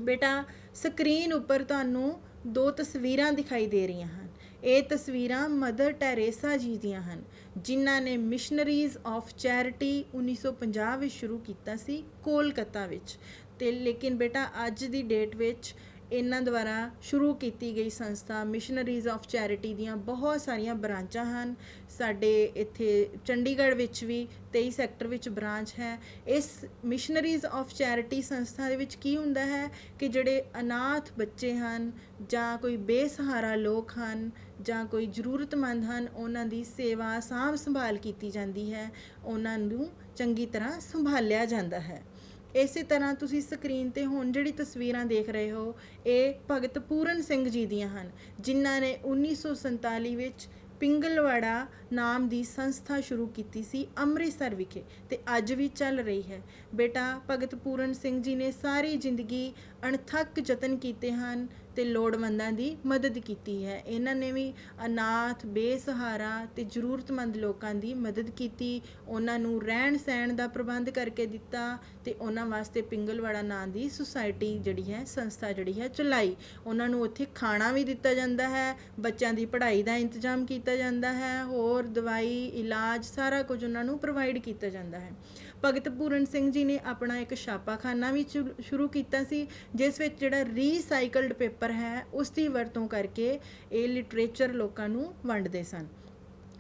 ਬੇਟਾ ਸਕਰੀਨ ਉੱਪਰ ਤੁਹਾਨੂੰ 2 ਤਸਵੀਰਾਂ ਦਿਖਾਈ ਦੇ ਰਹੀਆਂ ਹਨ। ਇਹ ਤਸਵੀਰਾਂ ਮਦਰ ਟੈਰੇਸਾ ਜੀ ਦੀਆਂ ਹਨ, ਜਿਨ੍ਹਾਂ ਨੇ ਮਿਸ਼ਨਰੀਜ਼ ਆਫ ਚੈਰਿਟੀ 1950 ਵਿੱਚ ਸ਼ੁਰੂ ਕੀਤਾ ਸੀ ਕੋਲਕਾਤਾ ਵਿੱਚ। ਤੇ ਲੇਕਿਨ ਬੇਟਾ ਅੱਜ ਦੀ ਡੇਟ ਵਿੱਚ ਇਹਨਾਂ ਦੁਆਰਾ ਸ਼ੁਰੂ ਕੀਤੀ ਗਈ ਸੰਸਥਾ ਮਿਸ਼ਨਰੀਜ਼ ਆਫ ਚੈਰਿਟੀ ਦੀਆਂ ਬਹੁਤ ਸਾਰੀਆਂ ਬ੍ਰਾਂਚਾਂ ਹਨ। ਸਾਡੇ ਇੱਥੇ ਚੰਡੀਗੜ੍ਹ ਵਿੱਚ ਵੀ 23 ਸੈਕਟਰ ਵਿੱਚ ਬ੍ਰਾਂਚ ਹੈ। ਇਸ ਮਿਸ਼ਨਰੀਜ਼ ਆਫ ਚੈਰਿਟੀ ਸੰਸਥਾ ਦੇ ਵਿੱਚ ਕੀ ਹੁੰਦਾ ਹੈ ਕਿ ਜਿਹੜੇ ਅਨਾਥ ਬੱਚੇ ਹਨ ਜਾਂ ਕੋਈ ਬੇਸਹਾਰਾ ਲੋਕ ਹਨ ਜਾਂ ਕੋਈ ਜ਼ਰੂਰਤਮੰਦ ਹਨ, ਉਹਨਾਂ ਦੀ ਸੇਵਾ ਸਾਂਭ ਸੰਭਾਲ ਕੀਤੀ ਜਾਂਦੀ ਹੈ, ਉਹਨਾਂ ਨੂੰ ਚੰਗੀ ਤਰ੍ਹਾਂ ਸੰਭਾਲਿਆ ਜਾਂਦਾ ਹੈ। ਇਸੇ ਤਰ੍ਹਾਂ ਤੁਸੀਂ ਸਕਰੀਨ 'ਤੇ ਹੁਣ ਜਿਹੜੀ ਤਸਵੀਰਾਂ ਦੇਖ ਰਹੇ ਹੋ ਇਹ ਭਗਤ ਪੂਰਨ ਸਿੰਘ ਜੀ ਦੀਆਂ ਹਨ, ਜਿਨ੍ਹਾਂ ਨੇ 1947 ਵਿੱਚ ਪਿੰਗਲਵਾੜਾ ਨਾਮ ਦੀ ਸੰਸਥਾ ਸ਼ੁਰੂ ਕੀਤੀ ਸੀ ਅੰਮ੍ਰਿਤਸਰ ਵਿਖੇ ਤੇ ਅੱਜ ਵੀ ਚੱਲ ਰਹੀ ਹੈ। ਬੇਟਾ ਭਗਤ ਪੂਰਨ ਸਿੰਘ ਜੀ ਨੇ ਸਾਰੀ ਜ਼ਿੰਦਗੀ ਅਣਥੱਕ ਯਤਨ ਕੀਤੇ ਹਨ ਤੇ ਲੋੜਵੰਦਾਂ ਦੀ ਮਦਦ ਕੀਤੀ ਹੈ। ਇਹਨਾਂ ਨੇ ਵੀ ਅਨਾਥ, ਬੇਸਹਾਰਾ ਤੇ ਜ਼ਰੂਰਤਮੰਦ ਲੋਕਾਂ ਦੀ ਮਦਦ ਕੀਤੀ, ਉਹਨਾਂ ਨੂੰ ਰਹਿਣ ਸਹਿਣ ਦਾ ਪ੍ਰਬੰਧ ਕਰਕੇ ਦਿੱਤਾ ਤੇ ਉਹਨਾਂ ਵਾਸਤੇ ਪਿੰਗਲਵਾੜਾ ਨਾਂ ਦੀ ਸੁਸਾਇਟੀ ਜਿਹੜੀ ਹੈ, ਸੰਸਥਾ ਜਿਹੜੀ ਹੈ ਚਲਾਈ। ਉਹਨਾਂ ਨੂੰ ਉੱਥੇ ਖਾਣਾ ਵੀ ਦਿੱਤਾ ਜਾਂਦਾ ਹੈ, ਬੱਚਿਆਂ ਦੀ ਪੜ੍ਹਾਈ ਦਾ ਇੰਤਜ਼ਾਮ ਕੀਤਾ ਜਾਂਦਾ ਹੈ, ਹੋਰ ਦਵਾਈ, ਇਲਾਜ ਸਾਰਾ ਕੁਝ ਉਹਨਾਂ ਨੂੰ ਪ੍ਰੋਵਾਈਡ ਕੀਤਾ ਜਾਂਦਾ ਹੈ। ਭਗਤ ਪੂਰਨ ਸਿੰਘ ਜੀ ਨੇ ਆਪਣਾ ਇੱਕ ਛਾਪਾਖਾਨਾ ਵੀ ਸ਼ੁਰੂ ਕੀਤਾ ਸੀ, ਜਿਸ ਵਿੱਚ ਜਿਹੜਾ ਰੀਸਾਈਕਲਡ ਪੇਪਰ ਹੈ ਉਸ ਦੀ ਵਰਤੋਂ ਕਰਕੇ ਇਹ ਲਿਟਰੇਚਰ ਲੋਕਾਂ ਨੂੰ ਵੰਡਦੇ ਸਨ।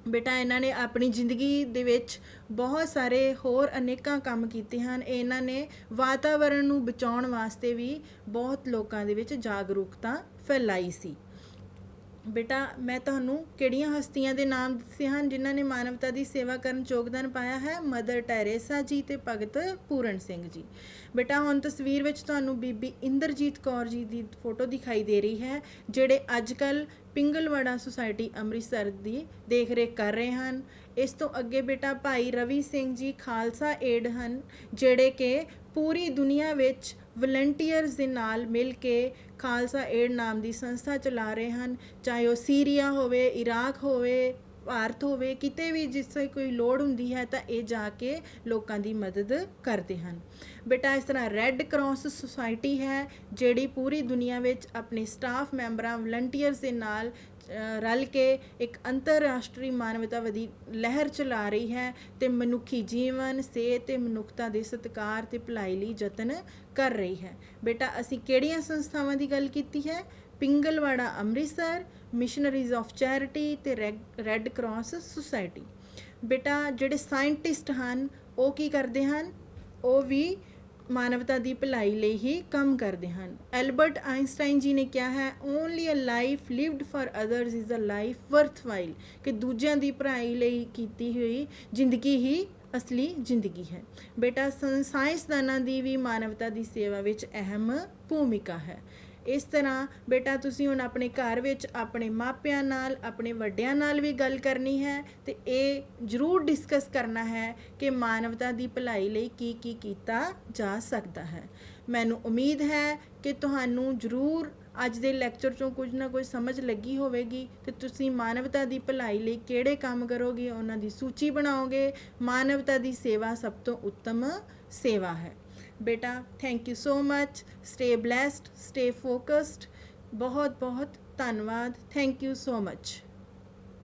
ਬੇਟਾ ਇਹਨਾਂ ਨੇ ਆਪਣੀ ਜ਼ਿੰਦਗੀ ਦੇ ਵਿੱਚ ਬਹੁਤ ਸਾਰੇ ਹੋਰ ਅਨੇਕਾਂ ਕੰਮ ਕੀਤੇ ਹਨ। ਇਹਨਾਂ ਨੇ ਵਾਤਾਵਰਣ ਨੂੰ ਬਚਾਉਣ ਵਾਸਤੇ ਵੀ ਬਹੁਤ ਲੋਕਾਂ ਦੇ ਵਿੱਚ ਜਾਗਰੂਕਤਾ ਫੈਲਾਈ ਸੀ। ਬੇਟਾ ਮੈਂ ਤੁਹਾਨੂੰ ਕਿਹੜੀਆਂ ਹਸਤੀਆਂ ਦੇ ਨਾਮ ਦੱਸੇ ਹਨ ਜਿਨ੍ਹਾਂ ਨੇ ਮਾਨਵਤਾ ਦੀ ਸੇਵਾ ਕਰਨ 'ਚ ਯੋਗਦਾਨ ਪਾਇਆ ਹੈ? ਮਦਰ ਟੈਰੇਸਾ ਜੀ ਤੇ ਭਗਤ ਪੂਰਨ ਸਿੰਘ ਜੀ। ਬੇਟਾ ਹੁਣ ਤਸਵੀਰ ਵਿੱਚ ਤੁਹਾਨੂੰ ਬੀਬੀ ਇੰਦਰਜੀਤ ਕੌਰ ਜੀ ਦੀ ਫੋਟੋ ਦਿਖਾਈ ਦੇ ਰਹੀ ਹੈ, ਜਿਹੜੇ ਅੱਜ ਕੱਲ੍ਹ ਪਿੰਗਲਵਾੜਾ ਸੁਸਾਇਟੀ ਅੰਮ੍ਰਿਤਸਰ ਦੀ ਦੇਖ ਰੇਖ ਕਰ ਰਹੇ ਹਨ। ਇਸ ਤੋਂ ਅੱਗੇ ਬੇਟਾ ਭਾਈ ਰਵੀ ਸਿੰਘ ਜੀ ਖਾਲਸਾ ਏਡ ਹਨ, ਜਿਹੜੇ ਕਿ ਪੂਰੀ ਦੁਨੀਆ ਵਿੱਚ ਵਲੰਟੀਅਰਸ ਦੇ ਨਾਲ ਮਿਲ ਕੇ ਖਾਲਸਾ ਏਡ ਨਾਮ ਦੀ ਸੰਸਥਾ ਚਲਾ ਰਹੇ ਹਨ। ਚਾਹੇ ਉਹ ਸੀਰੀਆ ਹੋਵੇ, ਇਰਾਕ ਹੋਵੇ, ਭਾਰਤ ਹੋਵੇ, ਕਿਤੇ ਵੀ ਜਿੱਥੇ ਕੋਈ ਲੋੜ ਹੁੰਦੀ ਹੈ ਤਾਂ ਇਹ ਜਾ ਕੇ ਲੋਕਾਂ ਦੀ ਮਦਦ ਕਰਦੇ ਹਨ। ਬੇਟਾ ਇਸ ਤਰ੍ਹਾਂ ਰੈੱਡ ਕਰਾਸ ਸੁਸਾਇਟੀ ਹੈ, ਜਿਹੜੀ ਪੂਰੀ ਦੁਨੀਆ ਵਿੱਚ ਆਪਣੇ ਸਟਾਫ ਮੈਂਬਰਾਂ, ਵਲੰਟੀਅਰਸ ਦੇ ਨਾਲ ਰਲ ਕੇ ਇੱਕ ਅੰਤਰਰਾਸ਼ਟਰੀ ਮਾਨਵਤਾਵਾਦੀ ਲਹਿਰ ਚਲਾ ਰਹੀ ਹੈ ਤੇ ਮਨੁੱਖੀ ਜੀਵਨ, ਸਿਹਤ ਤੇ ਮਨੁੱਖਤਾ ਦੇ ਸਤਿਕਾਰ ਤੇ ਭਲਾਈ ਲਈ ਯਤਨ ਕਰ ਰਹੀ ਹੈ। ਬੇਟਾ ਅਸੀਂ ਕਿਹੜੀਆਂ ਸੰਸਥਾਵਾਂ ਦੀ ਗੱਲ ਕੀਤੀ ਹੈ? Pingalwara Amritsar, missionaries of charity ਤੇ ਰੈੱਡ ਕਰਾਸ ਸੁਸਾਇਟੀ। ਬੇਟਾ ਜਿਹੜੇ ਸਾਇੰਟਿਸਟ ਹਨ ਉਹ ਕੀ ਕਰਦੇ ਹਨ? ਉਹ ਵੀ ਮਾਨਵਤਾ ਦੀ ਭਲਾਈ ਲਈ ਹੀ ਕੰਮ ਕਰਦੇ ਹਨ। ਐਲਬਰਟ ਆਇਨਸਟਾਈਨ ਜੀ ਨੇ ਕਿਹਾ ਹੈ, only a life lived for others is a life worthwhile, ਕਿ ਦੂਜਿਆਂ ਦੀ ਭਲਾਈ ਲਈ ਕੀਤੀ ਹੋਈ ਜ਼ਿੰਦਗੀ ਹੀ ਅਸਲੀ ਜ਼ਿੰਦਗੀ ਹੈ। ਬੇਟਾ ਸਾਇੰਸਦਾਨਾਂ ਦੀ ਵੀ ਮਾਨਵਤਾ ਦੀ ਸੇਵਾ ਵਿੱਚ ਅਹਿਮ ਭੂਮਿਕਾ ਹੈ। ਇਸ ਤਰ੍ਹਾਂ ਬੇਟਾ ਤੁਸੀਂ ਹੁਣ ਆਪਣੇ ਘਰ ਵਿੱਚ ਆਪਣੇ ਮਾਪਿਆਂ ਨਾਲ, ਆਪਣੇ ਵੱਡਿਆਂ ਨਾਲ ਵੀ ਗੱਲ ਕਰਨੀ ਹੈ ਤੇ ਇਹ ਜ਼ਰੂਰ ਡਿਸਕਸ ਕਰਨਾ ਹੈ ਕਿ ਮਾਨਵਤਾ ਦੀ ਭਲਾਈ ਲਈ ਕੀ ਕੀ ਕੀਤਾ ਜਾ ਸਕਦਾ ਹੈ। ਮੈਨੂੰ ਉਮੀਦ ਹੈ ਕਿ ਤੁਹਾਨੂੰ ਜ਼ਰੂਰ ਅੱਜ ਦੇ ਲੈਕਚਰ 'ਚੋਂ ਕੁਝ ਨਾ ਕੁਝ ਸਮਝ ਲੱਗੀ ਹੋਵੇਗੀ ਤੇ ਤੁਸੀਂ ਮਾਨਵਤਾ ਦੀ ਭਲਾਈ ਲਈ ਕਿਹੜੇ ਕੰਮ ਕਰੋਗੇ, ਉਹਨਾਂ ਦੀ ਸੂਚੀ ਬਣਾਓਗੇ। ਮਾਨਵਤਾ ਦੀ ਸੇਵਾ ਸਭ ਤੋਂ ਉੱਤਮ ਸੇਵਾ ਹੈ। ਬੇਟਾ thank you so much. Stay blessed, stay focused. ਬਹੁਤ ਬਹੁਤ ਧੰਨਵਾਦ। Thank you so much.